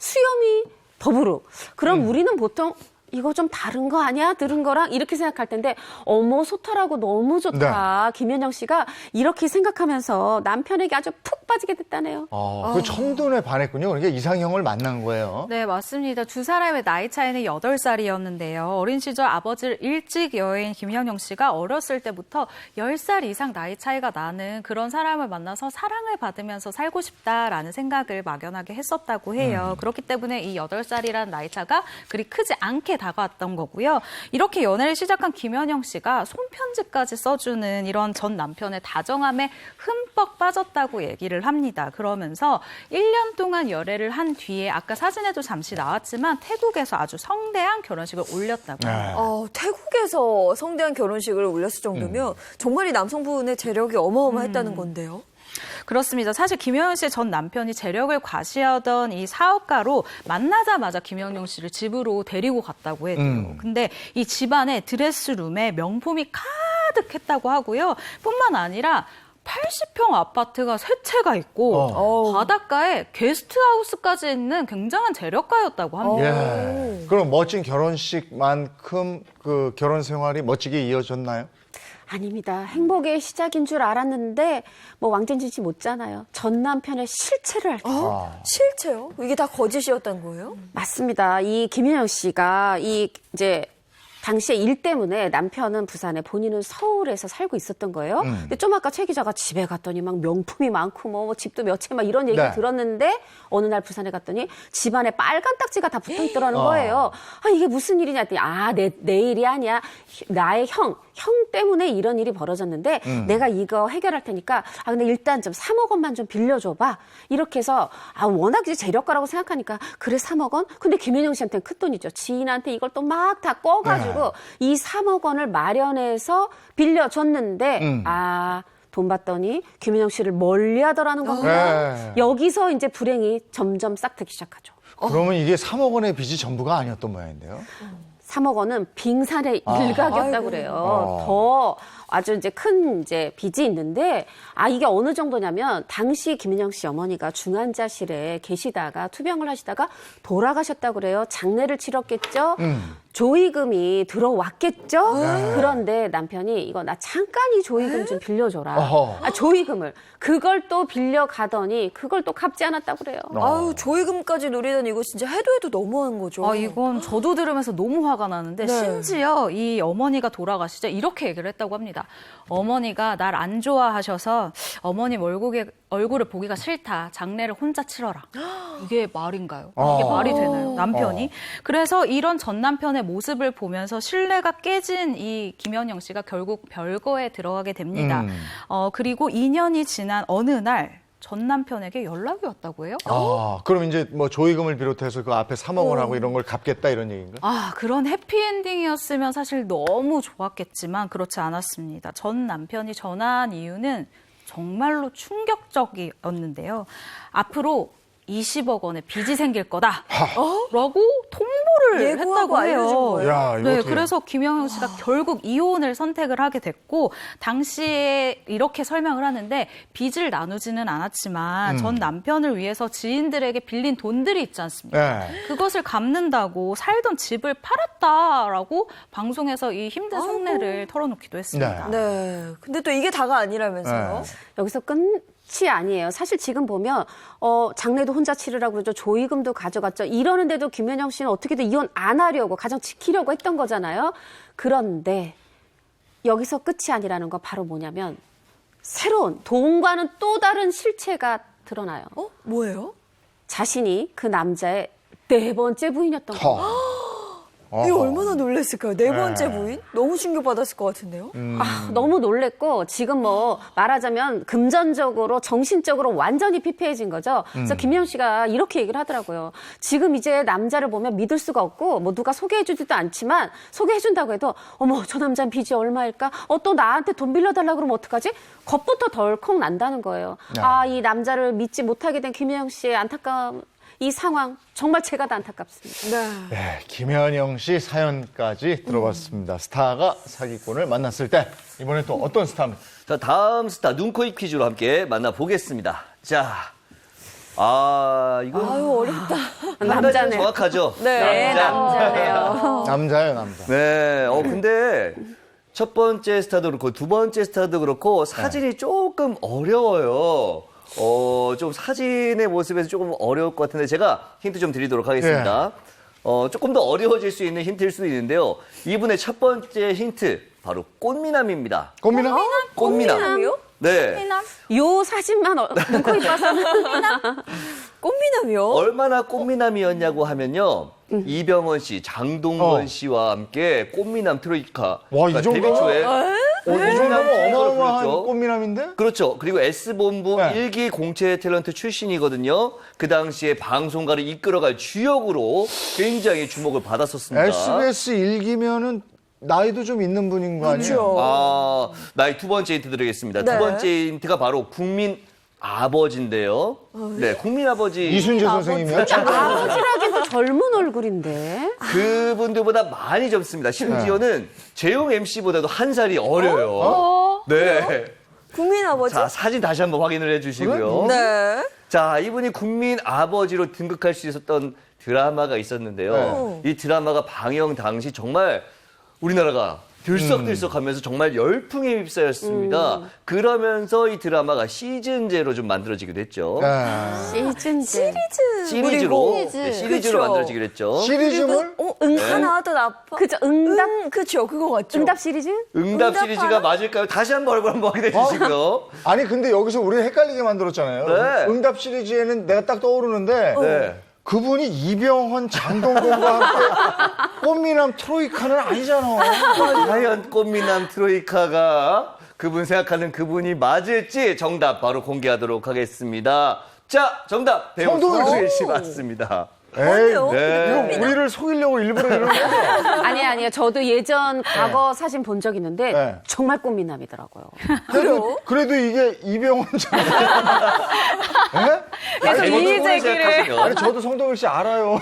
수염이 더부룩. 그럼 우리는 보통 이거 좀 다른 거 아니야? 들은 거랑 이렇게 생각할 텐데 어머 소탈하고 너무 좋다. 김연영 씨가 이렇게 생각하면서 남편에게 아주 푹 빠지게 됐다네요. 그 첫눈에 반했군요. 그러니까 이상형을 만난 거예요. 네, 맞습니다. 두 사람의 나이 차이는 8살이었는데요. 어린 시절 아버지를 일찍 여인 김연영 씨가 어렸을 때부터 10살 이상 나이 차이가 나는 그런 사람을 만나서 사랑을 받으면서 살고 싶다라는 생각을 막연하게 했었다고 해요. 그렇기 때문에 이 8살이라는 나이 차가 그리 크지 않게 다가왔던 거고요. 이렇게 연애를 시작한 김연영 씨가 손편지까지 써주는 이런 전 남편의 다정함에 흠뻑 빠졌다고 얘기를 합니다. 그러면서 1년 동안 열애를 한 뒤에 아까 사진에도 잠시 나왔지만 태국에서 아주 성대한 결혼식을 올렸다고 합니다. 태국에서 성대한 결혼식을 올렸을 정도면 정말 이 남성분의 재력이 어마어마했다는 건데요. 그렇습니다. 사실 김연영 씨의 전 남편이 재력을 과시하던 이 사업가로 만나자마자 김연영 씨를 집으로 데리고 갔다고 해요. 근데 이 집안에 드레스룸에 명품이 가득했다고 하고요. 뿐만 아니라 80평 아파트가 3채가 있고 바닷가에 게스트하우스까지 있는 굉장한 재력가였다고 합니다. 그럼 멋진 결혼식만큼 그 결혼 생활이 멋지게 이어졌나요? 아닙니다. 행복의 시작인 줄 알았는데 뭐 왕진진 씨 못잖아요. 전 남편의 실체를 알게 실체요? 이게 다 거짓이었던 거예요? 맞습니다. 이 김윤영 씨가 이제 당시에 일 때문에 남편은 부산에 본인은 서울에서 살고 있었던 거예요. 근데 좀 아까 최 기자가 집에 갔더니 막 명품이 많고 뭐 집도 몇 채 막 이런 얘기를 네. 들었는데 어느 날 부산에 갔더니 집안에 빨간 딱지가 다 붙어 있더라는 거예요. 아, 이게 무슨 일이냐 했더니 내 일이 아니야. 나의 형 때문에 이런 일이 벌어졌는데 내가 이거 해결할 테니까 근데 일단 좀 3억 원만 좀 빌려줘봐. 이렇게 해서 워낙 이제 재력가라고 생각하니까 그래 3억 원? 근데 김윤영 씨한테는 큰돈이죠. 지인한테 이걸 또 막 다 꺼가지고 이 3억 원을 마련해서 빌려줬는데 돈 받더니 김윤영 씨를 멀리하더라는 겁니다. 네. 여기서 이제 불행이 점점 싹트기 시작하죠. 그러면 이게 3억 원의 빚이 전부가 아니었던 모양인데요. 3억 원은 빙산의 일각이었다고 아이고. 그래요. 더 아주 이제 큰 이제 빚이 있는데 이게 어느 정도냐면 당시 김윤영 씨 어머니가 중환자실에 계시다가 투병을 하시다가 돌아가셨다고 그래요. 장례를 치렀겠죠. 조의금이 들어왔겠죠. 그런데 남편이 이거 나 잠깐 이 조의금 좀 빌려줘라. 조의금을 그걸 또 빌려가더니 그걸 또 갚지 않았다고 그래요. 아유, 조의금까지 노리다니 이거 진짜 해도 너무한 거죠. 이건 저도 들으면서 너무 화가 나는데 네. 심지어 이 어머니가 돌아가시자 이렇게 얘기를 했다고 합니다. 어머니가 날 안 좋아하셔서 어머님 얼굴을 보기가 싫다. 장례를 혼자 치러라. 이게 말인가요? 이게 말이 되나요? 남편이. 그래서 이런 전 남편의 모습을 보면서 신뢰가 깨진 이 김연영 씨가 결국 별거에 들어가게 됩니다. 그리고 2년이 지난 어느 날 전 남편에게 연락이 왔다고 해요. 그럼 이제 뭐 조의금을 비롯해서 그 앞에 3억 원하고 이런 걸 갚겠다 이런 얘기인가? 그런 해피엔딩이었으면 사실 너무 좋았겠지만 그렇지 않았습니다. 전 남편이 전화한 이유는 정말로 충격적이었는데요. 앞으로 20억 원의 빚이 생길 거다. 라고 통보를 예고하고 했다고 해요. 알려준 거예요? 야, 이거 네, 어떡해. 그래서 김영형 씨가 결국 이혼을 선택을 하게 됐고 당시에 이렇게 설명을 하는데 빚을 나누지는 않았지만 전 남편을 위해서 지인들에게 빌린 돈들이 있지 않습니까? 네. 그것을 갚는다고 살던 집을 팔았다라고 방송에서 이 힘든 속내를 털어놓기도 했습니다. 네. 근데 또 이게 다가 아니라면서요? 여기서 끝이 아니에요. 사실 지금 보면 장례도 혼자 치르라고 그러죠. 조의금도 가져갔죠. 이러는데도 김연영 씨는 어떻게든 이혼 안 하려고 가정 지키려고 했던 거잖아요. 그런데 여기서 끝이 아니라는 거 바로 뭐냐면 새로운 돈과는 또 다른 실체가 드러나요. 뭐예요? 자신이 그 남자의 4번째 부인이었던 거예요. 이거 얼마나 놀랐을까요? 4번째 부인? 너무 충격받았을 것 같은데요? 너무 놀랬고 지금 뭐 말하자면 금전적으로 정신적으로 완전히 피폐해진 거죠. 그래서 김영 씨가 이렇게 얘기를 하더라고요. 지금 이제 남자를 보면 믿을 수가 없고 뭐 누가 소개해주지도 않지만 소개해준다고 해도 어머 저 남자는 빚이 얼마일까? 또 나한테 돈 빌려달라고 그러면 어떡하지? 겁부터 덜컥 난다는 거예요. 이 남자를 믿지 못하게 된 김영 씨의 안타까움 이 상황 정말 제가 다 안타깝습니다. 네, 김현영 씨 사연까지 들어봤습니다. 스타가 사기꾼을 만났을 때 이번엔 또 어떤 스타입니까? 자, 다음 스타 눈, 코, 입 퀴즈로 함께 만나보겠습니다. 자, 이건 아유, 어렵다. 한 가지는 남자네요. 정확하죠? 네, 남자네요. 남자예요, 남자. 네, 근데 첫 번째 스타도 그렇고 두 번째 스타도 그렇고 사진이 조금 어려워요. 좀 사진의 모습에서 조금 어려울 것 같은데 제가 힌트 좀 드리도록 하겠습니다. 조금 더 어려워질 수 있는 힌트일 수도 있는데요. 이분의 첫 번째 힌트 바로 꽃미남입니다. 꽃미남? 꽃미남. 꽃미남이요? 네. 요 사진만 눈코 입 봐서는 꽃미남이요? 얼마나 꽃미남이었냐고 하면요. 이병헌 씨, 장동건 씨와 함께 꽃미남 트로이카. 와, 이 그러니까 정도면? 데뷔 초에 이 정도면 어마어마한 그렇죠. 꽃미남인데? 그렇죠. 그리고 S본부 네. 일기 공채 탤런트 출신이거든요. 그 당시에 방송가를 이끌어갈 주역으로 굉장히 주목을 받았었습니다. SBS 일기면은 나이도 좀 있는 분인 거 아니에요? 나의 두 번째 힌트 드리겠습니다. 네. 두 번째 힌트가 바로 국민 아버지인데요. 네, 국민 아버지. 이순재 선생님이요? 아버지라기도 젊은 얼굴인데. 그분들보다 많이 젊습니다. 심지어는 재용 MC보다도 한 살이 어려요. 네. 국민 아버지? 자, 사진 다시 한번 확인을 해주시고요. 네. 자, 이분이 국민 아버지로 등극할 수 있었던 드라마가 있었는데요. 이 드라마가 방영 당시 정말 우리나라가 들썩들썩하면서 정말 열풍에 휩싸였습니다. 그러면서 이 드라마가 시즌제로 좀 만들어지기도 했죠. 시즌제. 시리즈로 그리고 시리즈로 그쵸. 만들어지기도 했죠. 시리즈물? 하나도 아파. 그죠, 응답? 그쵸, 그거 같죠. 응답 시리즈? 응답 시리즈가 맞을까요? 다시 한번 얼굴 한번 확인해 주시고요. 아니 근데 여기서 우리 헷갈리게 만들었잖아요. 네. 응답 시리즈에는 내가 딱 떠오르는데 네. 그분이 이병헌, 장동건과 함께 꽃미남 트로이카는 아니잖아. 과연 꽃미남 트로이카가 그분 생각하는 그분이 맞을지 정답 바로 공개하도록 하겠습니다. 자, 정답 배우 성동일 성동일 씨 맞습니다. 에이, 뭔데요? 네. 이거 우리를 속이려고 일부러 이러는 거야. 아니에요. 저도 예전 과거 사진 본 적 있는데 네. 정말 꽃미남이더라고요. 그래도 이게 이병헌 장. 예? 그래서 이의제기를 생각하시면 아니 저도 성동일 씨 알아요.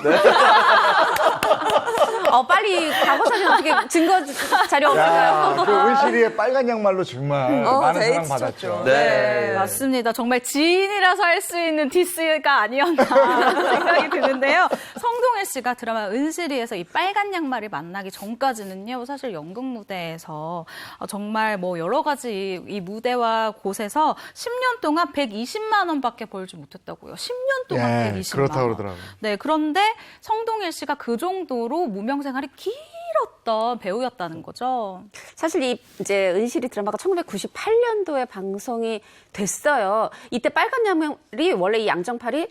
빨리 과거 사진 어떻게 증거 자료 없을까요? 야, 그 은실이의 빨간 양말로 정말 많은 데이트 사랑 받았죠. 쳤죠. 네. 맞습니다. 정말 지인이라서 할 수 있는 디스가 아니었나 생각이 드는데요. 성동일 씨가 드라마 은실이에서 이 빨간 양말이 만나기 전까지는요, 사실 연극 무대에서 정말 뭐 여러 가지 이 무대와 곳에서 10년 동안 120만 원밖에 벌지 못했다고요. 10년 동안 예, 120만 그렇다고 원. 그러더라고요. 네, 그런데 성동일 씨가 그 정도로 무명 생활이 길었던 배우였다는 거죠. 사실 이 이제 은실이 드라마가 1998년도에 방송이 됐어요. 이때 빨간 양말이 원래 이 양정팔이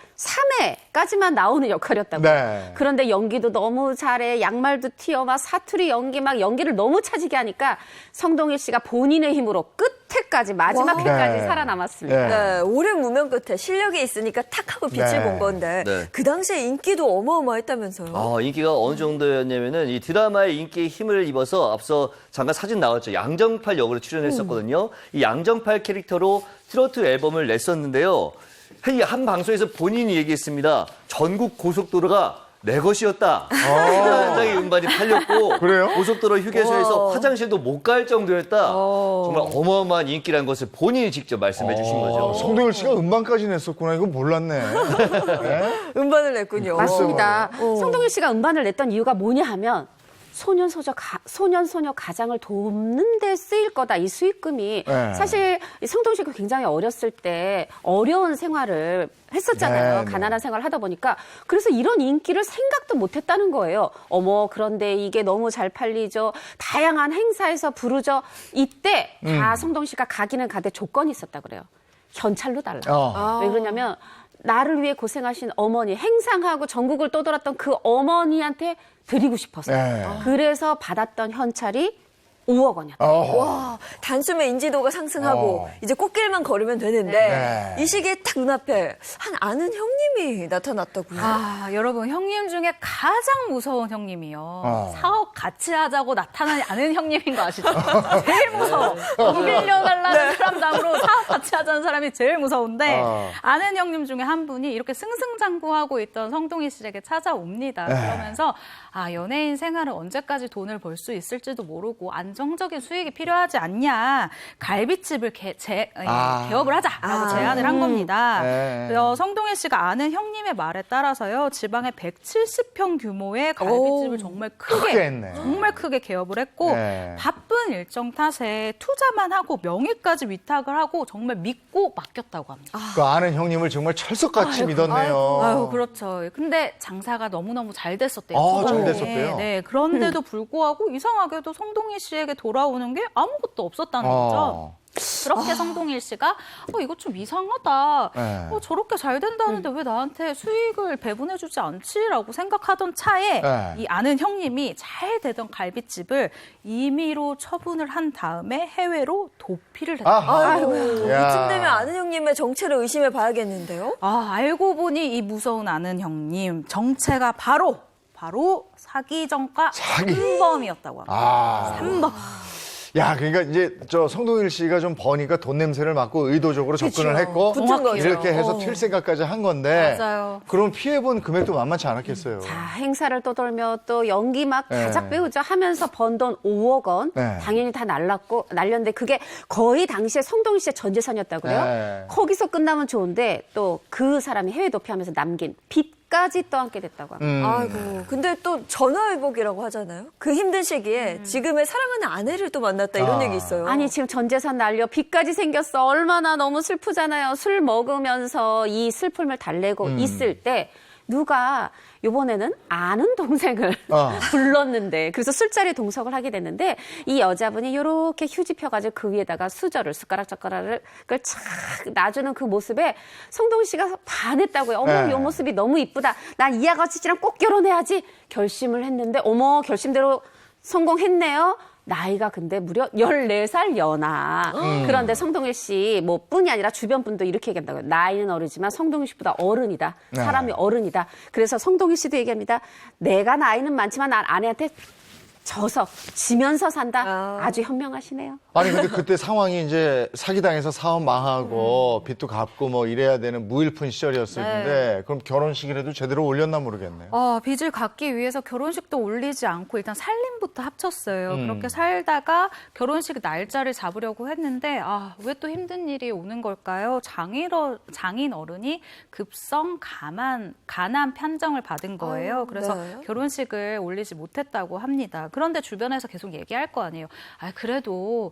3회까지만 나오는 역할이었다고요. 네. 그런데 연기도 너무 잘해. 양말도 튀어. 막 사투리 연기 막 연기를 너무 차지게 하니까 성동일 씨가 본인의 힘으로 끝에까지 마지막 와. 회까지 네. 살아남았습니다. 네. 네, 오랜 무명 끝에 실력이 있으니까 탁 하고 빛을 네. 본 건데 네. 그 당시에 인기도 어마어마했다면서요. 인기가 어느 정도였냐면은 이 드라마의 인기에 힘을 입어서 앞서 잠깐 사진 나왔죠. 양정팔 역으로 출연했었거든요. 이 양정팔 캐릭터로 트로트 앨범을 냈었는데요. 한 방송에서 본인이 얘기했습니다. 전국 고속도로가 내 것이었다. 굉장히 음반이 팔렸고 그래요? 고속도로 휴게소에서 와. 화장실도 못 갈 정도였다. 정말 어마어마한 인기라는 것을 본인이 직접 말씀해 주신 거죠. 성동일 씨가 음반까지 냈었구나. 이건 몰랐네. 네? 음반을 냈군요. 맞습니다. 성동일 씨가 음반을 냈던 이유가 뭐냐 하면 소년소녀 가장을 돕는 데 쓰일 거다, 이 수익금이. 네. 사실 성동일 씨가 굉장히 어렸을 때 어려운 생활을 했었잖아요. 네, 가난한 생활을 하다 보니까. 그래서 이런 인기를 생각도 못 했다는 거예요. 어머, 그런데 이게 너무 잘 팔리죠. 다양한 행사에서 부르죠. 이때 다 성동일 씨가 가기는 가되 조건이 있었다 그래요. 현찰로 달라. 왜 그러냐면 나를 위해 고생하신 어머니, 행상하고 전국을 떠돌았던 그 어머니한테 드리고 싶었어요. 네. 그래서 받았던 현찰이 5억 원이었다. 와, 단숨에 인지도가 상승하고 이제 꽃길만 걸으면 되는데 네. 이 시기에 딱 눈앞에 한 아는 형님이 나타났다고요. 여러분, 형님 중에 가장 무서운 형님이요. 사업 같이 하자고 나타나는 아는 형님인 거 아시죠? 제일 무서워. 빌려달라는 사람담으로 사업 같이 하자는 사람이 제일 무서운데 아는 형님 중에 한 분이 이렇게 승승장구하고 있던 성동일 씨에게 찾아옵니다. 그러면서 연예인 생활은 언제까지 돈을 벌 수 있을지도 모르고 안정적인 수익이 필요하지 않냐. 갈비집을 개업을 하자라고 제안을 한 겁니다. 네. 그래서 성동일 씨가 아는 형님의 말에 따라서요. 지방에 170평 규모의 갈비집을 정말 크게 했네. 정말 크게 개업을 했고 네. 바쁜 일정 탓에 투자만 하고 명의까지 위탁을 하고 정말 믿고 맡겼다고 합니다. 그 아는 형님을 정말 철석같이 믿었네요. 아유, 그렇죠. 근데 장사가 너무너무 잘 됐었대요. 잘 초반에. 됐었대요? 네, 그런데도 불구하고 이상하게도 성동일 씨에게 돌아오는 게 아무것도 없었다는 거죠. 그렇게 성동일 씨가 이거 좀 이상하다. 네. 저렇게 잘 된다는데 왜 나한테 수익을 배분해주지 않지라고 생각하던 차에 네. 이 아는 형님이 잘 되던 갈비집을 임의로 처분을 한 다음에 해외로 도피를 했다. 아이고, 야. 이쯤 되면 아는 형님의 정체를 의심해 봐야겠는데요. 알고 보니 이 무서운 아는 형님 정체가 바로 사기전과 산범이었다고 합니다. 산범. 야, 그러니까 이제 저 성동일 씨가 좀 버니까 돈 냄새를 맡고 의도적으로 접근을 했고 붙은 거죠. 이렇게 해서 튈 생각까지 한 건데 맞아요. 그럼 피해본 금액도 만만치 않았겠어요. 자, 행사를 떠돌며 또 연기 막 네. 다작 배우죠 하면서 번 돈 5억 원 네. 당연히 다 날렸는데 그게 거의 당시에 성동일 씨의 전 재산이었다고요. 네. 거기서 끝나면 좋은데 또 그 사람이 해외 도피하면서 남긴 빚 빚까지 떠안게 됐다고 합니다. 아이고, 근데 또 전화위복이라고 하잖아요. 그 힘든 시기에 지금의 사랑하는 아내를 또 만났다 이런 얘기 있어요. 아니 지금 전 재산 날려 빚까지 생겼어. 얼마나 너무 슬프잖아요. 술 먹으면서 이 슬픔을 달래고 있을 때 누가 이번에는 아는 동생을 불렀는데 그래서 술자리 동석을 하게 됐는데 이 여자분이 이렇게 휴지 펴가지고 그 위에다가 수저를 숟가락을 착 놔주는 그 모습에 성동 씨가 반했다고요. 어머 네. 이 모습이 너무 이쁘다. 난 이 아가씨 씨랑 꼭 결혼해야지 결심을 했는데 어머 결심대로 성공했네요. 나이가 근데 무려 14살 연하. 그런데 성동일 씨 뭐 뿐이 아니라 주변 분도 이렇게 얘기한다고요. 나이는 어리지만 성동일 씨보다 어른이다. 사람이 어른이다. 그래서 성동일 씨도 얘기합니다. 내가 나이는 많지만 난 아내한테 지면서 산다. 아주 현명하시네요. 아니 근데 그때 상황이 이제 사기당해서 사업 망하고 빚도 갚고 뭐 이래야 되는 무일푼 시절이었을 텐데 그럼 결혼식이라도 제대로 올렸나 모르겠네요. 빚을 갚기 위해서 결혼식도 올리지 않고 일단 살림부터 합쳤어요. 그렇게 살다가 결혼식 날짜를 잡으려고 했는데 왜 또 힘든 일이 오는 걸까요? 장인 어른이 급성 가난 판정을 받은 거예요. 그래서 네. 결혼식을 올리지 못했다고 합니다. 그런데 주변에서 계속 얘기할 거 아니에요. 그래도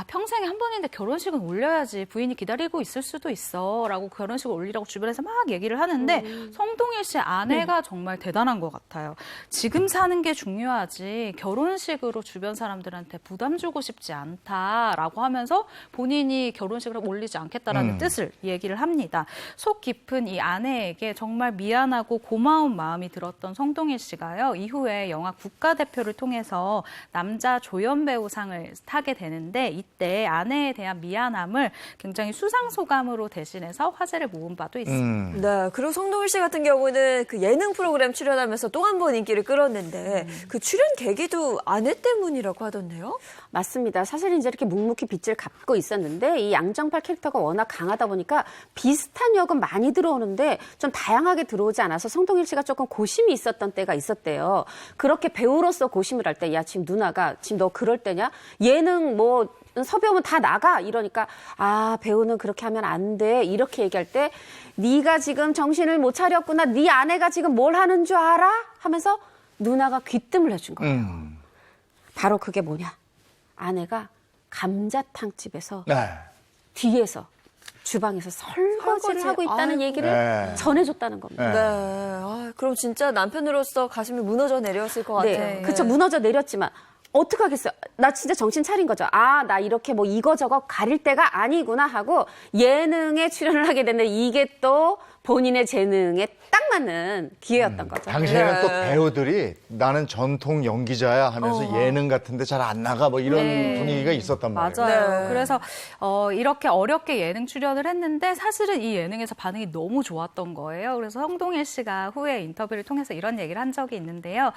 평생에 한 번인데 결혼식은 올려야지. 부인이 기다리고 있을 수도 있어. 라고 결혼식을 올리라고 주변에서 막 얘기를 하는데 성동일 씨 아내가 정말 대단한 것 같아요. 지금 사는 게 중요하지 결혼식으로 주변 사람들한테 부담 주고 싶지 않다라고 하면서 본인이 결혼식을 올리지 않겠다라는 뜻을 얘기를 합니다. 속 깊은 이 아내에게 정말 미안하고 고마운 마음이 들었던 성동일 씨가요. 이후에 영화 국가대표를 통해서 남자 조연배우상을 타게 되는데 이때 아내에 대한 미안함을 굉장히 수상소감으로 대신해서 화제를 모은 바도 있습니다. 네, 그리고 성동일 씨 같은 경우는 그 예능 프로그램 출연하면서 또 한 번 인기를 끌었는데 그 출연 계기도 아내 때문이라고 하던데요? 맞습니다. 사실 이제 이렇게 묵묵히 빚을 갚고 있었는데 이 양정팔 캐릭터가 워낙 강하다 보니까 비슷한 역은 많이 들어오는데 좀 다양하게 들어오지 않아서 성동일 씨가 조금 고심이 있었던 때가 있었대요. 그렇게 배우로서 고심을 할 때 야 지금 누나가 지금 너 그럴 때냐? 예능 뭐 섭외오면 다 나가 이러니까 배우는 그렇게 하면 안 돼 이렇게 얘기할 때 네가 지금 정신을 못 차렸구나. 네 아내가 지금 뭘 하는 줄 알아? 하면서 누나가 귀뜸을 해준 거예요. 바로 그게 뭐냐? 아내가 감자탕집에서 뒤에서 주방에서 설거지를 하고 있다는 얘기를 전해줬다는 겁니다. 네. 그럼 진짜 남편으로서 가슴이 무너져 내렸을 것 같아요. 네, 그렇죠. 무너져 내렸지만 어떡하겠어요? 나 진짜 정신 차린 거죠. 나 이렇게 뭐 이거저거 가릴 때가 아니구나 하고 예능에 출연을 하게 됐는데 이게 또 본인의 재능에 딱 맞는 기회였던 거죠. 당시에는 또 배우들이 나는 전통 연기자야 하면서 예능 같은데 잘 안 나가 뭐 이런 분위기가 있었단 말이에요. 맞아요. 네. 그래서 이렇게 어렵게 예능 출연을 했는데 사실은 이 예능에서 반응이 너무 좋았던 거예요. 그래서 성동일 씨가 후에 인터뷰를 통해서 이런 얘기를 한 적이 있는데요.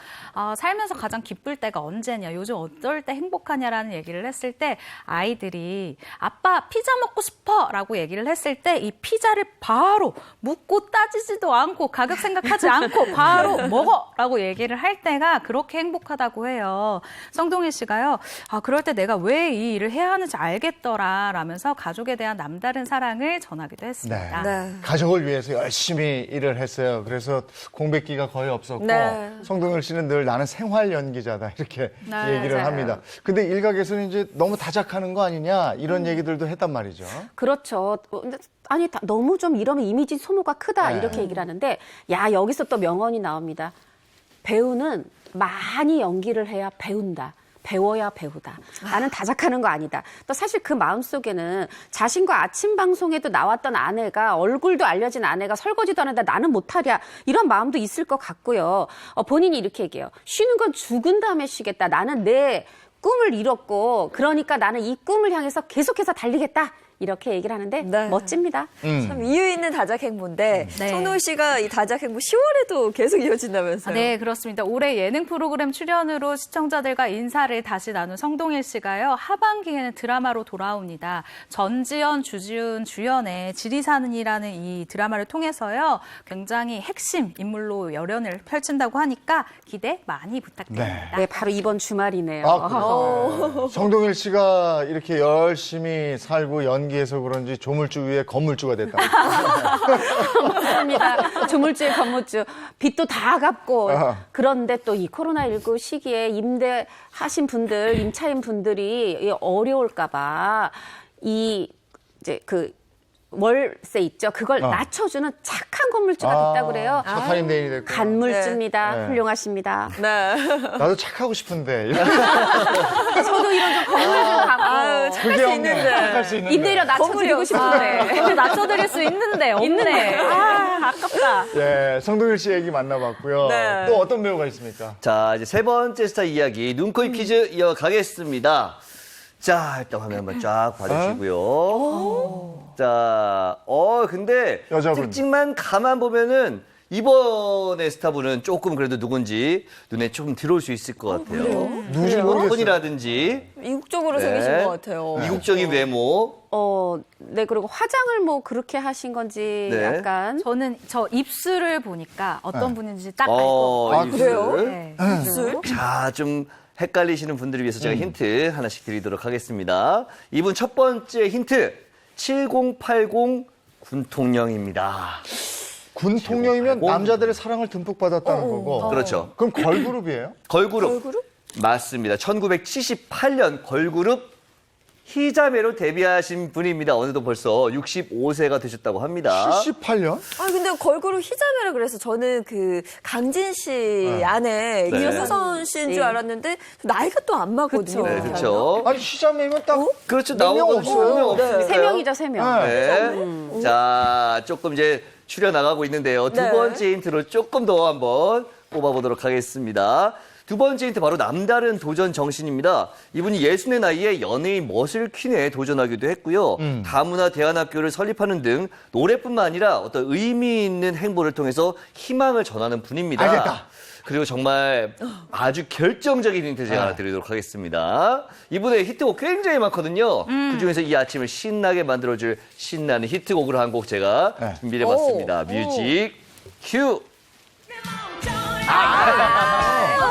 살면서 가장 기쁠 때가 언제냐, 요즘 어떨 때 행복하냐라는 얘기를 했을 때 아이들이 아빠 피자 먹고 싶어 라고 얘기를 했을 때 이 피자를 바로 묻고 따지지도 않고 가격 생각하지 않고 바로 먹어라고 얘기를 할 때가 그렇게 행복하다고 해요. 성동일 씨가요. 그럴 때 내가 왜 이 일을 해야 하는지 알겠더라 라면서 가족에 대한 남다른 사랑을 전하기도 했습니다. 네. 가족을 위해서 열심히 일을 했어요. 그래서 공백기가 거의 없었고 네. 성동일 씨는 늘 나는 생활 연기자다 이렇게 네, 얘기를 맞아요. 합니다. 근데 일각에서는 이제 너무 다작하는 거 아니냐 이런 얘기들도 했단 말이죠. 그렇죠. 근데 아니 너무 좀 이러면 이미지 소모가 크다 이렇게 얘기를 하는데 여기서 또 명언이 나옵니다. 배우는 많이 연기를 해야 배운다. 배워야 배우다. 나는 다작하는 거 아니다. 또 사실 그 마음속에는 자신과 아침 방송에도 나왔던 아내가 얼굴도 알려진 아내가 설거지도 하는데 나는 못하랴. 이런 마음도 있을 것 같고요. 본인이 이렇게 얘기해요. 쉬는 건 죽은 다음에 쉬겠다. 나는 내 꿈을 이뤘고 그러니까 나는 이 꿈을 향해서 계속해서 달리겠다. 이렇게 얘기를 하는데 네. 멋집니다. 참 이유 있는 다작행보인데 네. 성동일 씨가 이 다작행보 10월에도 계속 이어진다면서요? 네, 그렇습니다. 올해 예능 프로그램 출연으로 시청자들과 인사를 다시 나눈 성동일 씨가요. 하반기에는 드라마로 돌아옵니다. 전지현, 주지훈 주연의 지리산이라는 이 드라마를 통해서요. 굉장히 핵심 인물로 열연을 펼친다고 하니까 기대 많이 부탁드립니다. 네, 바로 이번 주말이네요. 그렇군요. 성동일 씨가 이렇게 열심히 살고 연기 연기해서 그런지 조물주 위에 건물주가 됐다. 맞습니다. 조물주의 건물주. 빚도 다 갚고. 아. 그런데 또 이 코로나19 시기에 임대하신 분들, 임차인 분들이 어려울까봐 이제 그 월세 있죠. 그걸 낮춰주는 착한 건물주가 됐다고 그래요. 착한 임대인이 됐고. 간물주입니다. 네. 훌륭하십니다. 네. 나도 착하고 싶은데. 저도 이런 좀 건물 좀 갖고 아유, 착할 그게 수 없네. 있는데. 착할 수 있는데. 임대료 낮춰드리고 싶은데. 저도 낮춰드릴 수 있는데 없네. 아, 아깝다. 예, 성동일 씨 얘기 만나봤고요. 네. 또 어떤 배우가 있습니까? 자, 이제 세 번째 스타 이야기 눈코입 퀴즈 이어가겠습니다. 자, 일단 화면 한번 쫙 봐주시고요. 자, 근데 여자분. 특징만 가만 보면은 이번에 스타분은 조금 그래도 누군지 눈에 조금 들어올 수 있을 것 같아요. 누군지 모르겠어요. 톤이라든지 이국적으로 생기신 것 같아요. 이국적인 외모. 네, 그리고 화장을 뭐 그렇게 하신 건지 네. 약간. 저는 저 입술을 보니까 어떤 네. 분인지 딱 알 것 아, 입술. 그래요? 네. 입술? 자, 좀 헷갈리시는 분들을 위해서 제가 힌트 하나씩 드리도록 하겠습니다. 이분 첫 번째 힌트, 7080 군통령입니다. 군통령이면 오. 남자들의 사랑을 듬뿍 받았다는 거고. 그렇죠. 그럼 걸그룹이에요? 걸그룹. 걸그룹? 맞습니다. 1978년 걸그룹 희자매로 데뷔하신 분입니다. 어느덧 벌써 65세가 되셨다고 합니다. 78년? 아 근데 걸그룹 희자매라 그래서 저는 그 강진 씨 아내 네. 김서선 씨인 줄 알았는데 나이가 또 안 맞거든요. 네, 그렇죠. 아니, 희자매면 딱. 그렇죠. 몇명 나오거든요. 없어요. 몇명 네. 없으니까요. 세 명이죠, 세 명. 네. 자, 조금 이제 추려 나가고 있는데요. 두 네. 번째 힌트로 조금 더 한번 뽑아보도록 하겠습니다. 두 번째 힌트 바로 남다른 도전 정신입니다. 이분이 60의 나이에 연예인 머슬 퀸에 도전하기도 했고요. 다문화 대안학교를 설립하는 등 노래뿐만 아니라 어떤 의미 있는 행보를 통해서 희망을 전하는 분입니다. 알겠다. 그리고 정말 아주 결정적인 힌트 제가 하나 드리도록 하겠습니다. 이분의 히트곡 굉장히 많거든요. 그중에서 이 아침을 신나게 만들어줄 신나는 히트곡으로 한 곡 제가 네. 준비해봤습니다. 뮤직 큐!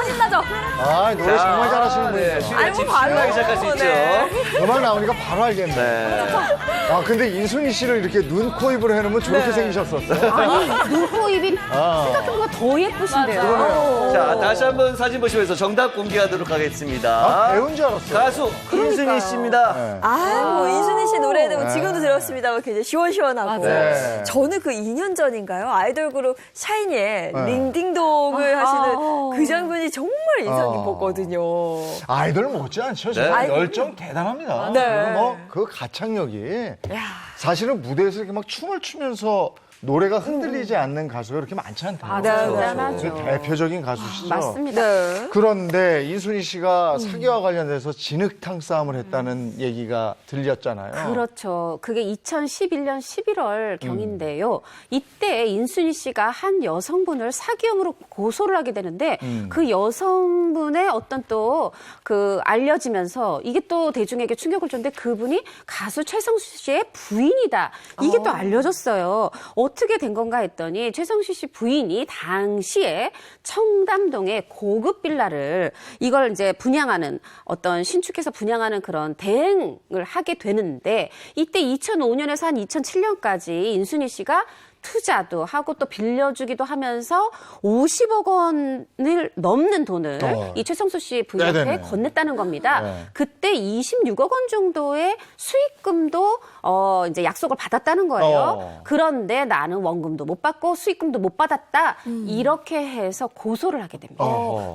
신나죠? 아, 노래 정말 잘하시는 분이에요. 알고 바로. 신나게 시작할 수 있죠. 네. 음악 나오니까 바로 알겠네. 네. 아, 근데 인순이 씨를 이렇게 눈, 코, 입으로 해놓으면 저렇게 생기셨었어요. 아니, 눈, 코, 입이 생각한 것보다 더 예쁘신데요. 자, 다시 한번 사진 보시면서 정답 공개하도록 하겠습니다. 아, 배우인 줄 알았어요. 가수 인순이 씨입니다. 네. 뭐 인순이 씨 노래는 뭐 지금도 들었습니다만 굉장히 시원시원하고 네. 저는 그 2년 전인가요 아이돌 그룹 샤이니의 링딩동을 하시는 그 장면이 정말 인상 깊었거든요. 아이돌 못지않죠. 진짜 네. 열정 대단합니다. 네. 그리고 뭐 그 가창력이 사실은 무대에서 이렇게 막 춤을 추면서 노래가 흔들리지 않는 가수가 그렇게 많지 않다요. 네, 대단하죠. 대표적인 가수시죠. 맞습니다. 네. 그런데 인순이 씨가 사기와 관련돼서 진흙탕 싸움을 했다는 얘기가 들렸잖아요. 그렇죠. 그게 2011년 11월 경인데요. 이때 인순이 씨가 한 여성분을 사기 혐의로 고소를 하게 되는데 그 여성분의 어떤 또 그 알려지면서 이게 또 대중에게 충격을 줬는데 그분이 가수 최성수 씨의 부인이다. 이게 또 알려졌어요. 어떻게 된 건가 했더니 최성수 씨 부인이 당시에 청담동의 고급 빌라를 이걸 이제 분양하는 어떤 신축해서 분양하는 그런 대행을 하게 되는데 이때 2005년에서 한 2007년까지 인순이 씨가 투자도 하고 또 빌려주기도 하면서 50억 원을 넘는 돈을 이 최성수 씨 부인한테 네네네. 건넸다는 겁니다. 네. 그때 26억 원 정도의 수익금도 이제 약속을 받았다는 거예요. 그런데 나는 원금도 못 받고 수익금도 못 받았다. 이렇게 해서 고소를 하게 됩니다.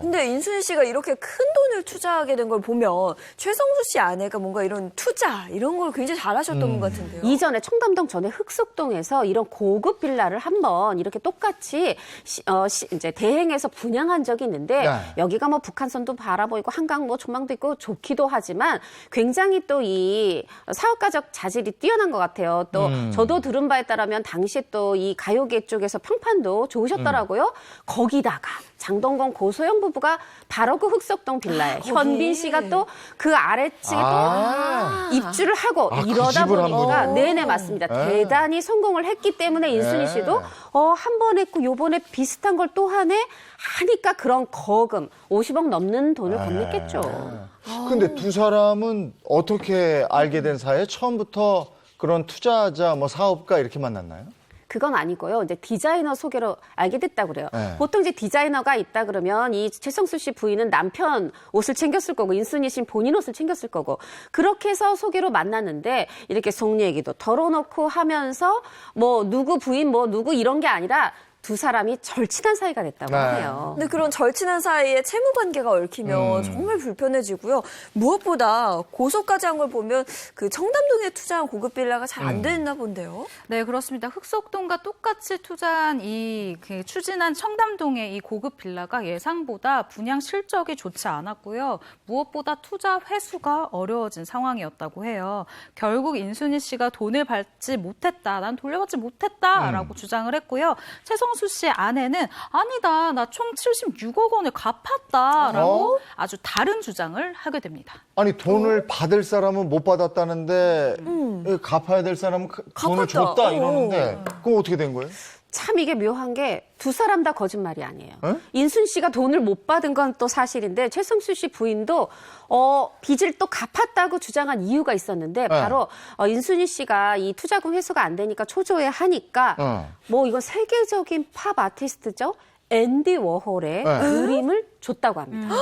근데 인순이 씨가 이렇게 큰 돈을 투자하게 된 걸 보면 최성수 씨 아내가 뭔가 이런 투자 이런 걸 굉장히 잘하셨던 분 같은데요. 이전에 청담동 전에 흑석동에서 이런 고급 빌라를 한번 이렇게 똑같이 이제 대행해서 분양한 적이 있는데 네. 여기가 뭐 북한선도 바라보이고 한강 뭐 조망도 있고 좋기도 하지만 굉장히 또 이 사업가적 자질이 뛰어난 것 같아요. 또 저도 들은 바에 따르면 당시 또 이 가요계 쪽에서 평판도 좋으셨더라고요. 거기다가 장동건 고소영 부부가 바로 그 흑석동 빌라에 현빈 씨가 또 그 아래층에 또 입주를 하고 그 이러다 집을 한 보니까 번에? 네네 맞습니다. 대단히 성공을 했기 때문에 인순이 씨도 한 번 했고 요번에 비슷한 걸 또 하네 하니까 그런 거금 50억 넘는 돈을 건넸겠죠. 근데 두 사람은 어떻게 알게 된 사이에 처음부터 그런 투자자, 뭐 사업가 이렇게 만났나요? 그건 아니고요. 이제 디자이너 소개로 알게 됐다고 그래요. 네. 보통 이제 디자이너가 있다 그러면 이 최성수 씨 부인은 남편 옷을 챙겼을 거고 인순이 씨는 본인 옷을 챙겼을 거고 그렇게 해서 소개로 만났는데 이렇게 속 얘기도 덜어놓고 하면서 뭐 누구 부인 뭐 누구 이런 게 아니라 두 사람이 절친한 사이가 됐다고 네. 하네요. 근데 그런 절친한 사이에 채무 관계가 얽히면 정말 불편해지고요. 무엇보다 고소까지 한 걸 보면 그 청담동에 투자한 고급 빌라가 잘 안 됐나 본데요. 네, 그렇습니다. 흑석동과 똑같이 투자한 그 추진한 청담동의 이 고급 빌라가 예상보다 분양 실적이 좋지 않았고요. 무엇보다 투자 회수가 어려워진 상황이었다고 해요. 결국 인순이 씨가 돈을 받지 못했다, 난 돌려받지 못했다라고 주장을 했고요. 최성수 씨 아내는 아니다, 나 총 76억 원을 갚았다라고 아주 다른 주장을 하게 됩니다. 아니 돈을 받을 사람은 못 받았다는데 갚아야 될 사람은 돈을 갚았다. 줬다 이러는데 그럼 어떻게 된 거예요? 참 이게 묘한 게 두 사람 다 거짓말이 아니에요. 에? 인순 씨가 돈을 못 받은 건 또 사실인데 최성수 씨 부인도 빚을 또 갚았다고 주장한 이유가 있었는데 바로 인순이 씨가 이 투자금 회수가 안 되니까 초조해 하니까 뭐 이건 세계적인 팝 아티스트죠. 앤디 워홀의 그림을 줬다고 합니다.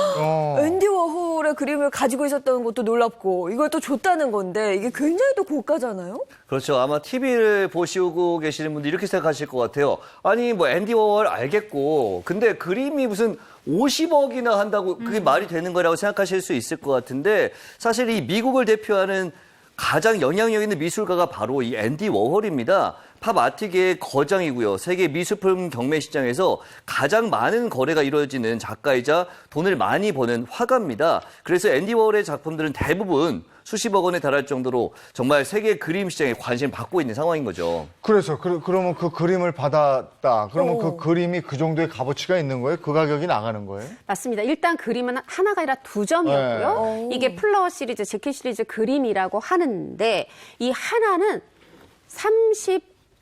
앤디 워홀의 그림을 가지고 있었다는 것도 놀랍고 이걸 또 줬다는 건데 이게 굉장히 또 고가잖아요. 그렇죠. 아마 TV를 보시고 계시는 분들 이렇게 생각하실 것 같아요. 아니 뭐 앤디 워홀 알겠고 근데 그림이 무슨 50억이나 한다고 그게 말이 되는 거라고 생각하실 수 있을 것 같은데 사실 이 미국을 대표하는 가장 영향력 있는 미술가가 바로 이 앤디 워홀입니다. 팝 아트계의 거장이고요. 세계 미술품 경매 시장에서 가장 많은 거래가 이루어지는 작가이자 돈을 많이 버는 화가입니다. 그래서 앤디 워홀의 작품들은 대부분 수십억 원에 달할 정도로 정말 세계 그림 시장에 관심을 받고 있는 상황인 거죠. 그래서 그러면 그 그림을 받았다. 그러면 그 그림이 그 정도의 값어치가 있는 거예요? 그 가격이 나가는 거예요? 맞습니다. 일단 그림은 하나가 아니라 두 점이었고요. 이게 플라워 시리즈, 재킷 시리즈 그림이라고 하는데 이 하나는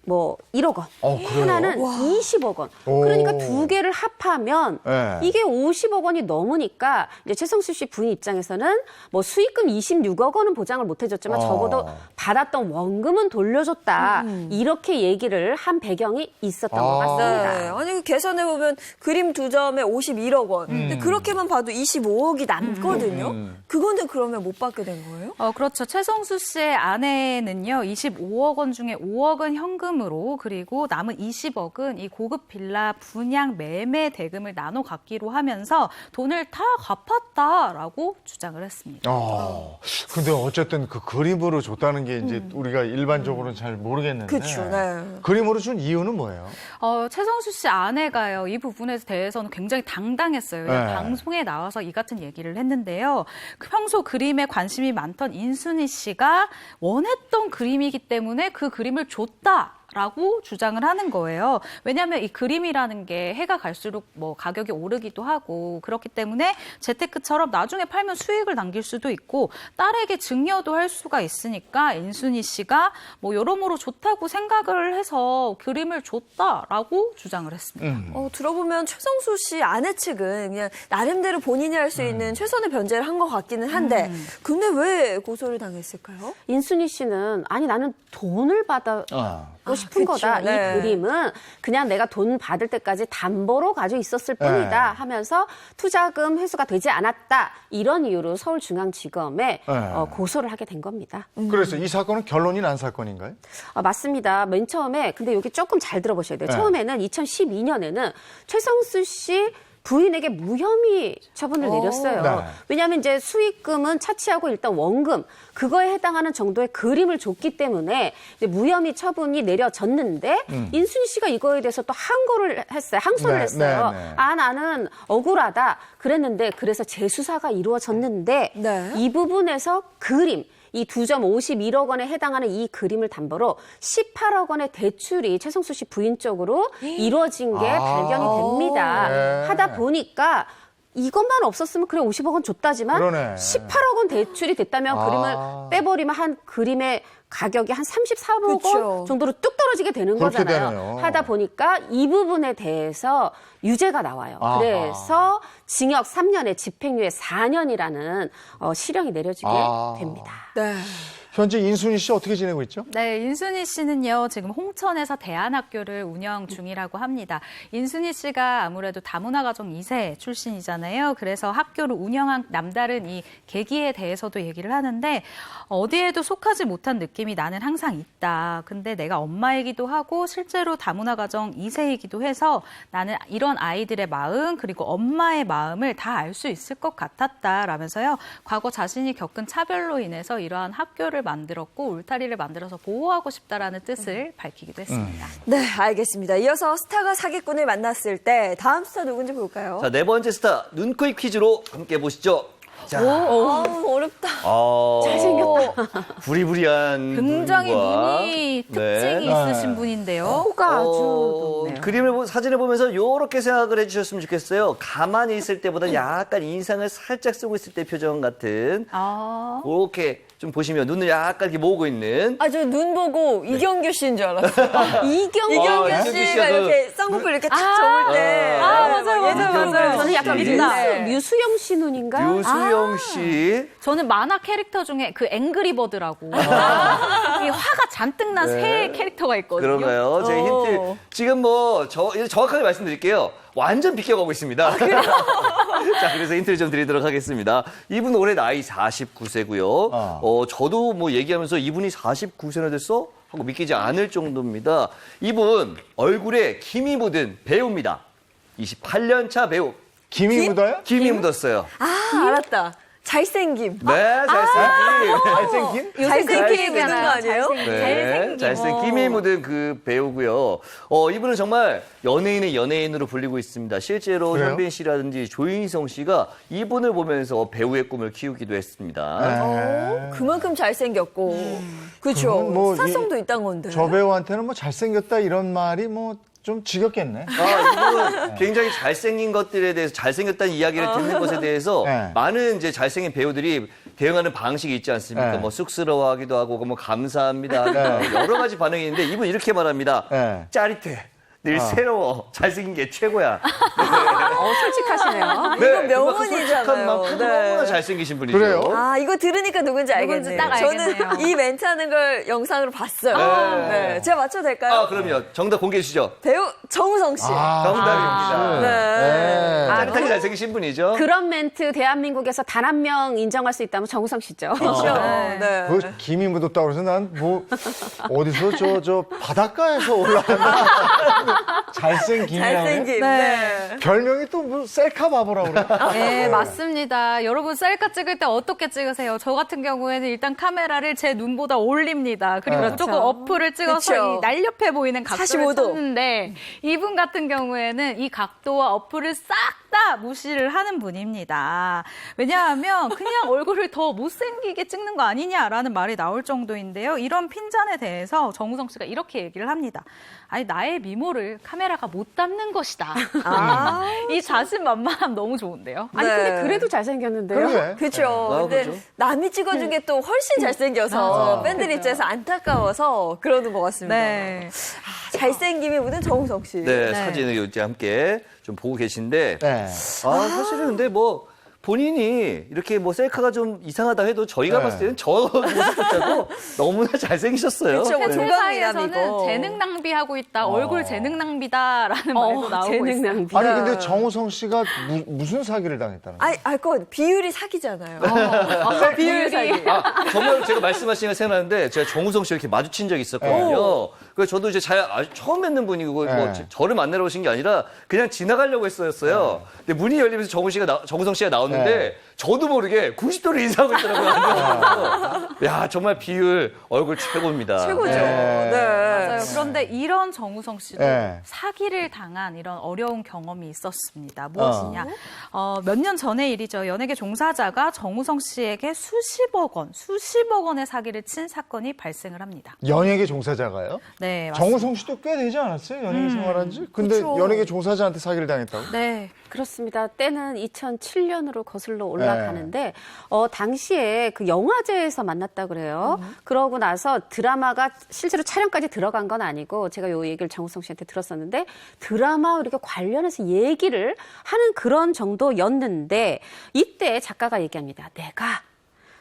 1억 원. 그래요? 하나는 20억 원. 오. 그러니까 두 개를 합하면 네. 이게 50억 원이 넘으니까 이제 최성수 씨 부인 입장에서는 뭐 수익금 26억 원은 보장을 못 해줬지만 적어도 받았던 원금은 돌려줬다. 이렇게 얘기를 한 배경이 있었던 것 같습니다. 네. 아니 계산해 보면 그림 두 점에 51억 원. 근데 그렇게만 봐도 25억이 남거든요. 그거는 그러면 못 받게 된 거예요? 그렇죠. 최성수 씨의 아내는요, 25억 원 중에 5억은 현금으로 그리고 남은 20억은 이 고급 빌라 분양 매매 대금을 나눠 갖기로 하면서 돈을 다 갚았다라고 주장을 했습니다. 근데 어쨌든 그 그림으로 줬다는 게 이제 우리가 일반적으로는 잘 모르겠는데. 그렇죠. 네. 그림으로 준 이유는 뭐예요? 최성수 씨 아내가요, 이 부분에 대해서는 굉장히 당당했어요. 네. 방송에 나와서 이 같은 얘기를 했는데요. 평소 그림에 관심이 많던 인순이 씨가 원했던 그림이기 때문에 그 그림을 줬다라고 주장을 하는 거예요. 왜냐하면 이 그림이라는 게 해가 갈수록 뭐 가격이 오르기도 하고 그렇기 때문에 재테크처럼 나중에 팔면 수익을 남길 수도 있고 딸에게 증여도 할 수가 있으니까 인순이 씨가 뭐 여러모로 좋다고 생각을 해서 그림을 줬다라고 주장을 했습니다. 들어보면 최성수 씨 아내 측은 그냥 나름대로 본인이 할 수 있는 최선의 변제를 한 것 같기는 한데 근데 왜 고소를 당했을까요? 인순이 씨는 아니 나는 돈을 받고 싶은 그쵸, 거다. 네. 이 그림은 그냥 내가 돈 받을 때까지 담보로 가지고 있었을 뿐이다 하면서 투자금 회수가 되지 않았다. 이런 이유로 서울중앙지검에 고소를 하게 된 겁니다. 그래서 이 사건은 결론이 난 사건인가요? 맞습니다. 맨 처음에 근데 여기 조금 잘 들어보셔야 돼요. 네. 처음에는 2012년에는 최성수 씨 부인에게 무혐의 처분을 내렸어요. 네. 왜냐하면 이제 수익금은 차치하고 일단 원금 그거에 해당하는 정도의 그림을 줬기 때문에 이제 무혐의 처분이 내려졌는데 인순이 씨가 이거에 대해서 또 항소를 했어요. 네. 나는 억울하다 그랬는데 그래서 재수사가 이루어졌는데 네. 이 부분에서 그림 이 두 점 51억 원에 해당하는 이 그림을 담보로 18억 원의 대출이 최성수 씨 부인 쪽으로 이루어진 게 발견이 됩니다. 네. 하다 보니까 이것만 없었으면 그래 50억 원 줬다지만 그러네. 18억 원 대출이 됐다면 그림을 빼버리면 한 그림의 가격이 한 34억 그쵸. 원 정도로 뚝 떨어지게 되는 그렇게 거잖아요. 되네요. 하다 보니까 이 부분에 대해서 유죄가 나와요. 아하. 그래서 징역 3년에 집행유예 4년이라는 실형이 내려지게 됩니다. 네. 현재 인순이 씨 어떻게 지내고 있죠? 네, 인순이 씨는요, 지금 홍천에서 대안학교를 운영 중이라고 합니다. 인순이 씨가 아무래도 다문화가정 2세 출신이잖아요. 그래서 학교를 운영한 남다른 이 계기에 대해서도 얘기를 하는데, 어디에도 속하지 못한 느낌이 나는 항상 있다. 근데 내가 엄마이기도 하고 실제로 다문화가정 2세이기도 해서 나는 이런 아이들의 마음 그리고 엄마의 마음을 다 알 수 있을 것 같았다라면서요. 과거 자신이 겪은 차별로 인해서 이러한 학교를 만들었고 울타리를 만들어서 보호하고 싶다라는 뜻을 밝히기도 했습니다. 네, 알겠습니다. 이어서 스타가 사기꾼을 만났을 때 다음 스타 누군지 볼까요? 자, 네 번째 스타 눈코입 퀴즈로 함께 보시죠. 자, 어렵다. 잘생겼다. 부리부리한 굉장히 눈과, 눈이 특징이 네. 있으신 분인데요. 코가 아주 높네요. 그림을 사진을 보면서 이렇게 생각을 해주셨으면 좋겠어요. 가만히 있을 때보다 약간 인상을 살짝 쓰고 있을 때 표정 같은 그렇게 좀 보시면 눈을 약간 이렇게 모으고 있는. 아, 저 눈 보고 이경규 씨인 줄 알았어요. 이경규 이경규 이경규 씨가 씨가 이렇게 쌍꺼풀 이렇게 탁 접을 때. 맞아요. 저는 약간 네. 류수영 씨 눈인가? 유수영 씨. 저는 만화 캐릭터 중에 그 앵그리버드라고 이 화가 잔뜩 난 새 캐릭터가 있거든요. 그런가요? 제가 힌트 지금 뭐 정확하게 말씀드릴게요. 완전 비껴가고 있습니다. 자, 그래서 힌트를 좀 드리도록 하겠습니다. 이분 올해 나이 49세고요. 저도 뭐 얘기하면서 이분이 49세나 됐어? 하고 믿기지 않을 정도입니다. 이분 얼굴에 김이 묻은 배우입니다. 28년 차 배우. 김이 묻어요? 김이 묻었어요. 아, 알았다. 잘생김. 네, 잘생김. 잘생김이 묻은 거 아니에요? 네, 잘생긴 김이 묻은 그 배우고요. 이분은 정말 연예인의 연예인으로 불리고 있습니다. 실제로 그래요? 현빈 씨라든지 조인성 씨가 이분을 보면서 배우의 꿈을 키우기도 했습니다. 그만큼 잘생겼고. 그렇죠. 그건 뭐 스타성도 있다는 건데. 저 배우한테는 뭐 잘생겼다 이런 말이 뭐 좀 지겹겠네. 이분은 굉장히 잘생긴 것들에 대해서 잘생겼다는 이야기를 듣는 것에 대해서 네. 많은 이제 잘생긴 배우들이 대응하는 방식이 있지 않습니까? 네. 뭐 쑥스러워하기도 하고 뭐 감사합니다 하기도 여러 가지 반응이 있는데 이분 이렇게 말합니다. 네. 짜릿해. 늘 새로워. 잘생긴 게 최고야. 솔직하시네요. 이거 그만큼 명언이잖아요. 솔직한 만큼 네. 너무나 잘생기신 분이죠. 그래요? 아, 이거 들으니까 누군지 알겠네요. 딱 알겠네요. 저는 이 멘트 하는 걸 영상으로 봤어요. 네. 제가 맞춰도 될까요? 아, 그럼요. 정답 공개해 주시죠. 배우 정우성 씨. 정답입니다. 네. 짜릿하게 잘생기신 분이죠. 그런 멘트 대한민국에서 단 한 명 인정할 수 있다면 정우성 씨죠. 그렇죠. 네. 그 김이 묻었다고 해서 난 뭐 어디서 저 바닷가에서 올라왔나 잘생김이라고 잘생김. 네. 별명이 또 뭐 셀카 바보라고 그래. 네, 맞습니다. 여러분 셀카 찍을 때 어떻게 찍으세요? 저 같은 경우에는 일단 카메라를 제 눈보다 올립니다. 그리고 네. 조금 어플을 찍어서 그쵸. 이 날렵해 보이는 각도를 45도. 쳤는데 이분 같은 경우에는 이 각도와 어플을 싹 다 무시를 하는 분입니다. 왜냐하면 그냥 얼굴을 더 못생기게 찍는 거 아니냐라는 말이 나올 정도인데요. 이런 핀잔에 대해서 정우성 씨가 이렇게 얘기를 합니다. 아니 나의 미모를 카메라가 못 담는 것이다. 이 자신만만함 너무 좋은데요. 아니 네. 근데 그래도 잘생겼는데요. 그러게. 그렇죠. 근데 그죠? 남이 찍어준 게 또 훨씬 잘생겨서 팬들 입장에서 안타까워서 그러는 것 같습니다. 네. 잘생김이 묻은 정우성 씨. 네, 사진을 이제 함께 좀 보고 계신데. 네. 사실은 근데 뭐 본인이 이렇게 뭐 셀카가 좀 이상하다 해도 저희가 네. 봤을 때는 저 모습조차도 너무나 잘생기셨어요. 그렇죠. 팬들 조각이남이고. 사이에서는 재능 낭비하고 있다. 얼굴 재능 낭비다라는 말도 나오고 재능 있어요. 낭비. 아니 근데 정우성 씨가 무슨 사기를 당했다는 거예요? 알것 같아요. 비율이 사기잖아요. 비율이. 정말 제가 말씀하신 거 생각나는데 제가 정우성 씨 이렇게 마주친 적이 있었거든요. 그래서 저도 이제 처음 뵙는 분이고 뭐 네. 저를 만나러 오신 게 아니라 그냥 지나가려고 했었어요. 근데 문이 열리면서 정우성 씨가 나왔는데 네. 저도 모르게 90도를 인사하고 있더라고요. 야, 정말 비율 얼굴 최고입니다. 최고죠. 네. 네. 맞아요. 그런데 이런 정우성 씨도 네. 사기를 당한 이런 어려운 경험이 있었습니다. 무엇이냐? 몇 년 전의 일이죠. 연예계 종사자가 정우성 씨에게 수십억 원의 사기를 친 사건이 발생을 합니다. 연예계 종사자가요? 네, 맞습니다. 정우성 씨도 꽤 되지 않았어요? 연예계 생활한 지? 근데 그쵸. 연예계 종사자한테 사기를 당했다고? 네. 그렇습니다. 때는 2007년으로 거슬러 올라가는데 당시에 그 영화제에서 만났다 그래요. 그러고 나서 드라마가 실제로 촬영까지 들어간 건 아니고 제가 요 얘기를 정우성 씨한테 들었었는데 드라마 이렇게 관련해서 얘기를 하는 그런 정도였는데 이때 작가가 얘기합니다. 내가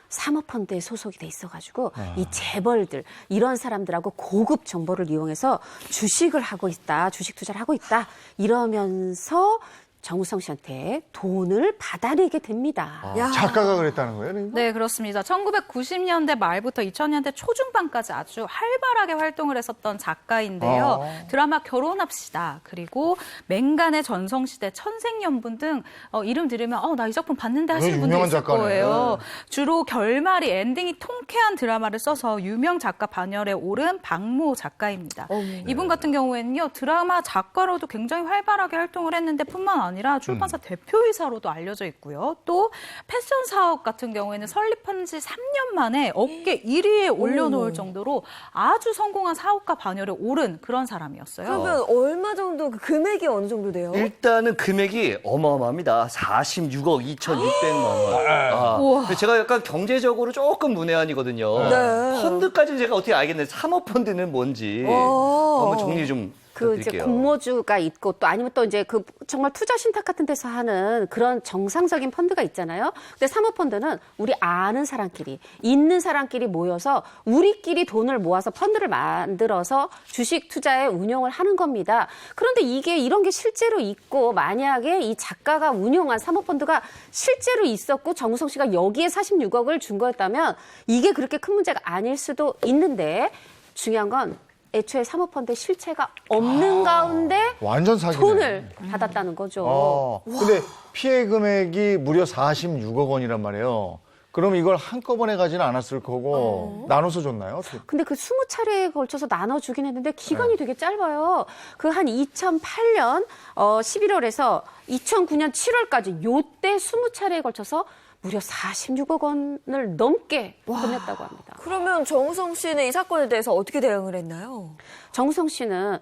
사모펀드에 소속이 돼 있어가지고 이 재벌들 이런 사람들하고 고급 정보를 이용해서 주식을 하고 있다, 주식 투자를 하고 있다 이러면서 정우성 씨한테 돈을 받아내게 됩니다. 야. 작가가 그랬다는 거예요? 그러니까? 네, 그렇습니다. 1990년대 말부터 2000년대 초중반까지 아주 활발하게 활동을 했었던 작가인데요. 드라마 결혼합시다, 그리고 맹간의 전성시대, 천생연분 등 이름 들으면 나 이 작품 봤는데 하시는 분들 유명한 있을 작가네. 거예요. 주로 결말이 엔딩이 통쾌한 드라마를 써서 유명 작가 반열에 오른 박모 작가입니다. 이분 같은 경우에는요, 드라마 작가로도 굉장히 활발하게 활동을 했는데 뿐만 아니라 출판사 대표이사로도 알려져 있고요. 또 패션 사업 같은 경우에는 설립한 지 3년 만에 업계 1위에 올려놓을 정도로 아주 성공한 사업가 반열에 오른 그런 사람이었어요. 그러면 얼마 정도 그 금액이 어느 정도 돼요? 일단은 금액이 어마어마합니다. 46억 2,600만 원. 근데 제가 약간 경제적으로 조금 문외한이거든요. 네. 펀드까지는 제가 어떻게 알겠는데 사모펀드는 뭔지 한번 정리 좀 그 이제 부탁드릴게요. 공모주가 있고 또 아니면 또 이제 그 정말 투자 신탁 같은 데서 하는 그런 정상적인 펀드가 있잖아요. 근데 사모펀드는 우리 아는 사람끼리 있는 사람끼리 모여서 우리끼리 돈을 모아서 펀드를 만들어서 주식 투자에 운용을 하는 겁니다. 그런데 이게 이런 게 실제로 있고 만약에 이 작가가 운용한 사모펀드가 실제로 있었고 정우성 씨가 여기에 46억을 준 거였다면 이게 그렇게 큰 문제가 아닐 수도 있는데 중요한 건 애초에 사모펀드에 실체가 없는 가운데 완전 사기네. 돈을 받았다는 거죠. 근데 피해 금액이 무려 46억 원이란 말이에요. 그럼 이걸 한꺼번에 가지는 않았을 거고 나눠서 줬나요? 어떻게? 근데 그 20차례에 걸쳐서 나눠주긴 했는데 기간이 되게 짧아요. 그 한 2008년 11월에서 2009년 7월까지 요때 20차례에 걸쳐서 무려 46억 원을 넘게 보냈다고 합니다. 그러면 정우성 씨는 이 사건에 대해서 어떻게 대응을 했나요? 정우성 씨는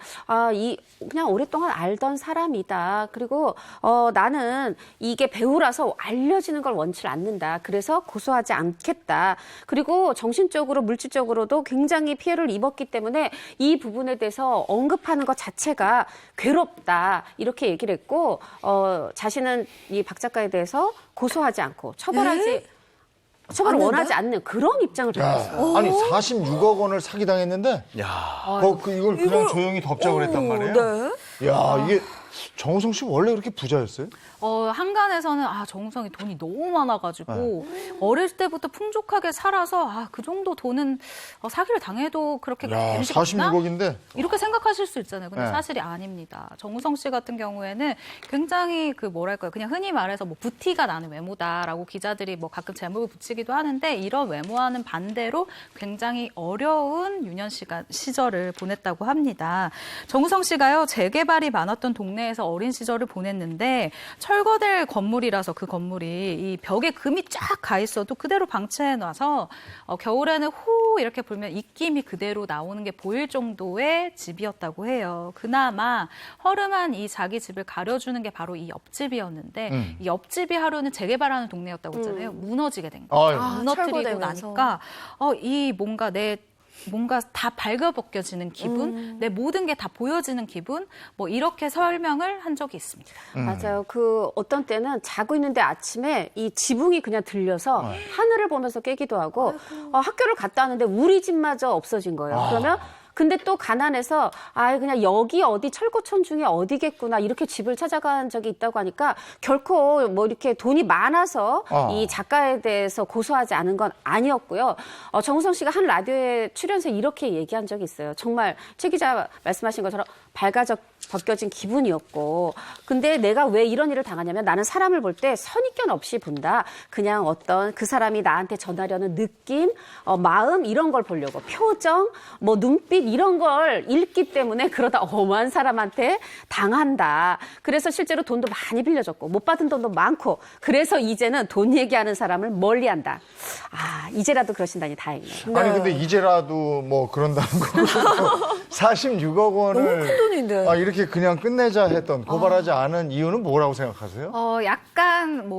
그냥 오랫동안 알던 사람이다. 그리고 나는 이게 배우라서 알려지는 걸 원치 않는다. 그래서 고소하지 않겠다. 그리고 정신적으로 물질적으로도 굉장히 피해를 입었기 때문에 이 부분에 대해서 언급하는 것 자체가 괴롭다. 이렇게 얘기를 했고 자신은 이 박 작가에 대해서 고소하지 않고 처벌을 원하지 않는 그런 입장을 밝혔어요. 아니 46억 원을 사기당했는데 이걸 그냥 조용히 덮자고 그랬단 말이에요. 네. 야 이게 정우성 씨 원래 그렇게 부자였어요? 한간에서는 정우성이 돈이 너무 많아가지고 어릴 때부터 풍족하게 살아서 그 정도 돈은 사기를 당해도 그렇게 야 데미지가 없나? 46억인데 이렇게 생각하실 수 있잖아요. 근데 네. 사실이 아닙니다. 정우성 씨 같은 경우에는 굉장히 그냥 흔히 말해서 부티가 나는 외모다라고 기자들이 가끔 제목을 붙이기도 하는데 이런 외모와는 반대로 굉장히 어려운 유년 시절을 보냈다고 합니다. 정우성 씨가요, 재개발이 많았던 동네에서 어린 시절을 보냈는데 철거될 건물이라서 그 건물이 이 벽에 금이 쫙 가 있어도 그대로 방치해놔서 겨울에는 호 이렇게 불면 입김이 그대로 나오는 게 보일 정도의 집이었다고 해요. 그나마 허름한 이 자기 집을 가려주는 게 바로 이 옆집이었는데 이 옆집이 하루는 재개발하는 동네였다고 했잖아요. 무너지게 된 거예요. 무너뜨리고 철거되면서. 나니까 이 뭔가 다 발가벗겨지는 기분, 내 모든 게 다 보여지는 기분, 이렇게 설명을 한 적이 있습니다. 맞아요. 어떤 때는 자고 있는데 아침에 이 지붕이 그냥 들려서 하늘을 보면서 깨기도 하고 학교를 갔다 왔는데 우리 집마저 없어진 거예요. 그러면 근데 또 가난해서 그냥 여기 어디 철거촌 중에 어디겠구나 이렇게 집을 찾아간 적이 있다고 하니까 결코 이렇게 돈이 많아서 이 작가에 대해서 고소하지 않은 건 아니었고요. 정우성 씨가 한 라디오에 출연해서 이렇게 얘기한 적이 있어요. 정말 최 기자 말씀하신 것처럼 벗겨진 기분이었고 근데 내가 왜 이런 일을 당하냐면 나는 사람을 볼 때 선입견 없이 본다. 그냥 어떤 그 사람이 나한테 전하려는 느낌, 마음 이런 걸 보려고 표정, 눈빛 이런 걸 읽기 때문에 그러다 엄한 사람한테 당한다. 그래서 실제로 돈도 많이 빌려줬고 못 받은 돈도 많고 그래서 이제는 돈 얘기하는 사람을 멀리한다. 이제라도 그러신다니 다행이네요. 아니 근데 이제라도 그런다는 거 46억 원을 너무 큰 돈인데. 이렇게 그냥 끝내자 했던 고발하지 않은 이유는 뭐라고 생각하세요? 약간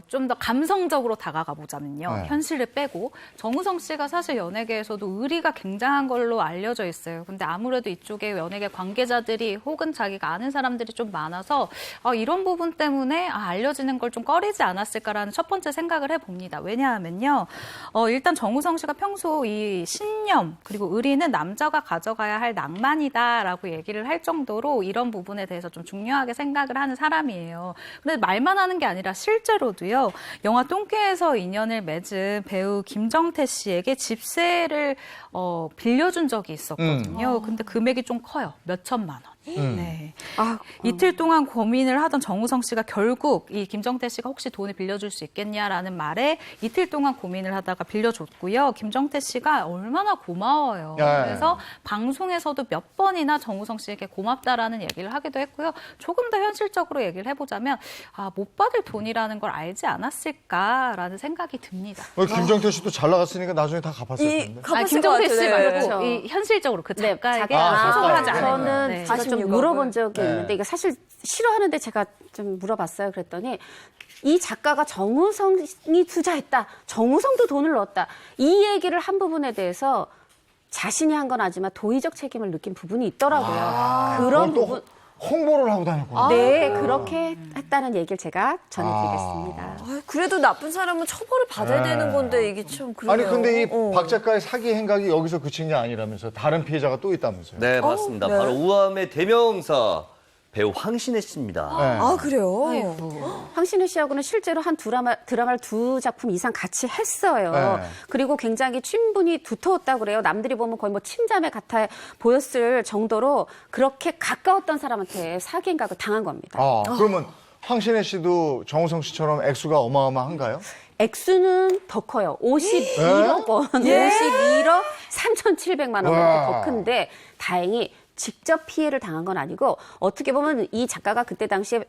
좀 더 감성적으로 다가가 보자면요. 네. 현실을 빼고 정우성 씨가 사실 연예계에서도 의리가 굉장한 걸로 알려져 됐어요. 근데 아무래도 이쪽에 연예계 관계자들이 혹은 자기가 아는 사람들이 좀 많아서 이런 부분 때문에 알려지는 걸 좀 꺼리지 않았을까라는 첫 번째 생각을 해봅니다. 왜냐하면요. 일단 정우성 씨가 평소 이 신념 그리고 의리는 남자가 가져가야 할 낭만이다라고 얘기를 할 정도로 이런 부분에 대해서 좀 중요하게 생각을 하는 사람이에요. 근데 말만 하는 게 아니라 실제로도요. 영화 똥개에서 인연을 맺은 배우 김정태 씨에게 집세를 빌려준 적이 있었거든요. 근데 금액이 좀 커요. 몇 천만 원. 네. 이틀 동안 고민을 하던 정우성 씨가 결국 이 김정태 씨가 혹시 돈을 빌려줄 수 있겠냐라는 말에 이틀 동안 고민을 하다가 빌려줬고요. 김정태 씨가 얼마나 고마워요. 그래서 방송에서도 몇 번이나 정우성 씨에게 고맙다라는 얘기를 하기도 했고요. 조금 더 현실적으로 얘기를 해보자면 못 받을 돈이라는 걸 알지 않았을까라는 생각이 듭니다. 김정태 씨도 잘 나갔으니까 나중에 다 갚았을 텐데. 김정태 씨 말고 그렇죠. 이 현실적으로 그 작가에게 작가. 소송을 하지 않아요. 저는 네. 제가 좀 물어본 적이 있는데 이거 사실 싫어하는데 제가 좀 물어봤어요. 그랬더니 이 작가가 정우성이 투자했다. 정우성도 돈을 넣었다. 이 얘기를 한 부분에 대해서 자신이 한 건 아니지만 도의적 책임을 느낀 부분이 있더라고요. 그런 또 부분. 홍보를 하고 다녔구나. 네, 그렇게 했다는 얘기를 제가 전해드리겠습니다. 그래도 나쁜 사람은 처벌을 받아야 되는 건데 이게 참 그래요. 아니 근데 이 박 작가의 사기 행각이 여기서 그친 게 아니라면서 다른 피해자가 또 있다면서요? 네, 맞습니다. 네. 바로 우암의 대명사 배우 황신혜 씨입니다. 네. 그래요? 황신혜 씨하고는 실제로 한 드라마를 2작품 이상 같이 했어요. 네. 그리고 굉장히 친분이 두터웠다고 그래요. 남들이 보면 거의 뭐 친자매 같아 보였을 정도로 그렇게 가까웠던 사람한테 사기 행각을 당한 겁니다. 그러면 황신혜 씨도 정우성 씨처럼 액수가 어마어마한가요? 액수는 더 커요. 51억 원, 51억 3,700만 원밖에 더 큰데 다행히 직접 피해를 당한 건 아니고 어떻게 보면 이 작가가 그때 당시에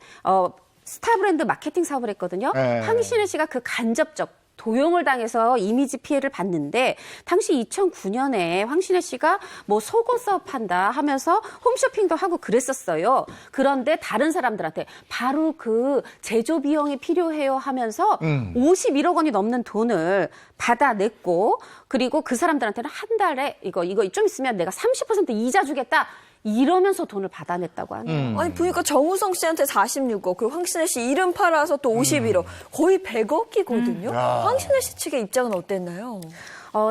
스타 브랜드 마케팅 사업을 했거든요. 네. 황신혜 씨가 그 간접적 도용을 당해서 이미지 피해를 봤는데 당시 2009년에 황신혜 씨가 뭐 속옷 사업한다 하면서 홈쇼핑도 하고 그랬었어요. 그런데 다른 사람들한테 바로 그 제조 비용이 필요해요 하면서 51억 원이 넘는 돈을 받아냈고 그리고 그 사람들한테는 한 달에 이거 좀 있으면 내가 30% 이자 주겠다. 이러면서 돈을 받아냈다고 하네요. 아니 보니까 정우성 씨한테 46억, 그리고 황신혜 씨 이름 팔아서 또 51억, 거의 100억이거든요. 황신혜 씨 측의 입장은 어땠나요?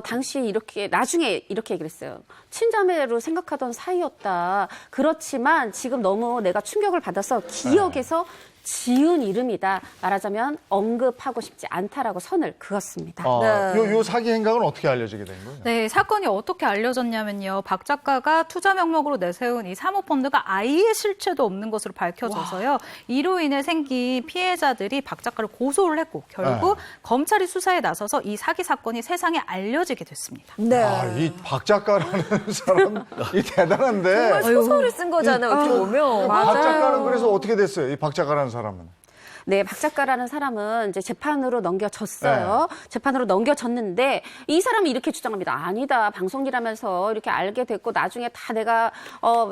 당시 나중에 이렇게 얘기를 했어요. 친자매로 생각하던 사이였다. 그렇지만 지금 너무 내가 충격을 받아서 기억에서 지은 이름이다. 말하자면 언급하고 싶지 않다라고 선을 그었습니다. 요 사기 행각은 어떻게 알려지게 된 거예요? 네, 사건이 어떻게 알려졌냐면요. 박 작가가 투자 명목으로 내세운 이 사모펀드가 아예 실체도 없는 것으로 밝혀져서요. 이로 인해 생긴 피해자들이 박 작가를 고소를 했고 결국 검찰이 수사에 나서서 이 사기 사건이 세상에 알려지게 됐습니다. 네. 이 박 작가라는 사람 이 대단한데. 정말 소설을 쓴 거잖아요, 어떻게 보면. 박 작가는 그래서 어떻게 됐어요? 이 박 작가라는 사람은? 네, 박 작가라는 사람은 이제 재판으로 넘겨졌어요. 재판으로 넘겨졌는데 이 사람이 이렇게 주장합니다. 아니다. 방송 일하면서 이렇게 알게 됐고 나중에 다 내가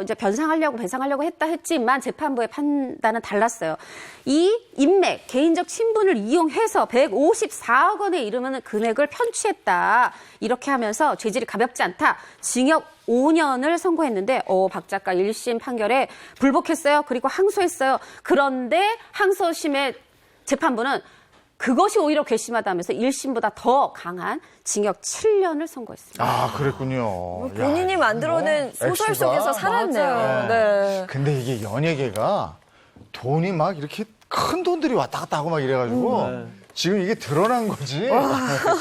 이제 배상하려고 했지만 재판부의 판단은 달랐어요. 이 인맥, 개인적 친분을 이용해서 154억 원에 이르는 금액을 편취했다. 이렇게 하면서 죄질이 가볍지 않다. 징역 5년을 선고했는데 박 작가 1심 판결에 불복했어요. 그리고 항소했어요. 그런데 항소심의 재판부는 그것이 오히려 괘씸하다면서 1심보다 더 강한 징역 7년을 선고했습니다. 그랬군요. 본인이 만들어낸 소설 속에서 살았네요. 네. 근데 이게 연예계가 돈이 막 이렇게 큰 돈들이 왔다 갔다 하고 막 이래가지고 지금 이게 드러난 거지.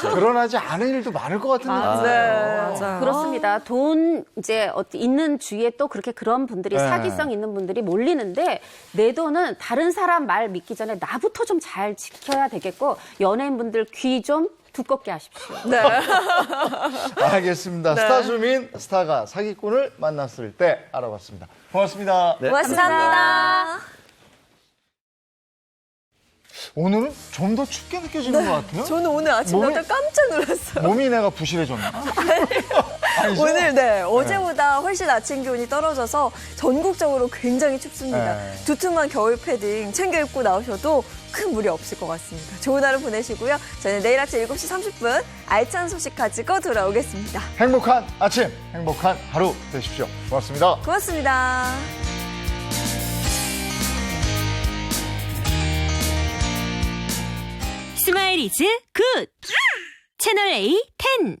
드러나지 않은 일도 많을 것 같은 느낌이 맞아요. 그렇습니다. 돈 이제 있는 주위에 또 그렇게 그런 분들이 사기성 있는 분들이 몰리는데 내 돈은 다른 사람 말 믿기 전에 나부터 좀 잘 지켜야 되겠고 연예인분들 귀 좀 두껍게 하십시오. 네. 알겠습니다. 스타주민 스타가 사기꾼을 만났을 때 알아봤습니다. 고맙습니다. 네. 고맙습니다. 오늘은 좀 더 춥게 느껴지는 것 같아요. 저는 오늘 아침부터 몸이- 깜짝 놀랐어요. 몸이 내가 부실해졌나? 아니죠? 오늘 어제보다 훨씬 아침 기온이 떨어져서 전국적으로 굉장히 춥습니다. 네. 두툼한 겨울 패딩 챙겨 입고 나오셔도 큰 무리 없을 것 같습니다. 좋은 하루 보내시고요. 저는 내일 아침 7시 30분 알찬 소식 가지고 돌아오겠습니다. 행복한 아침, 행복한 하루 되십시오. 고맙습니다. 고맙습니다. 스마일 이즈 굿! 채널 A 10.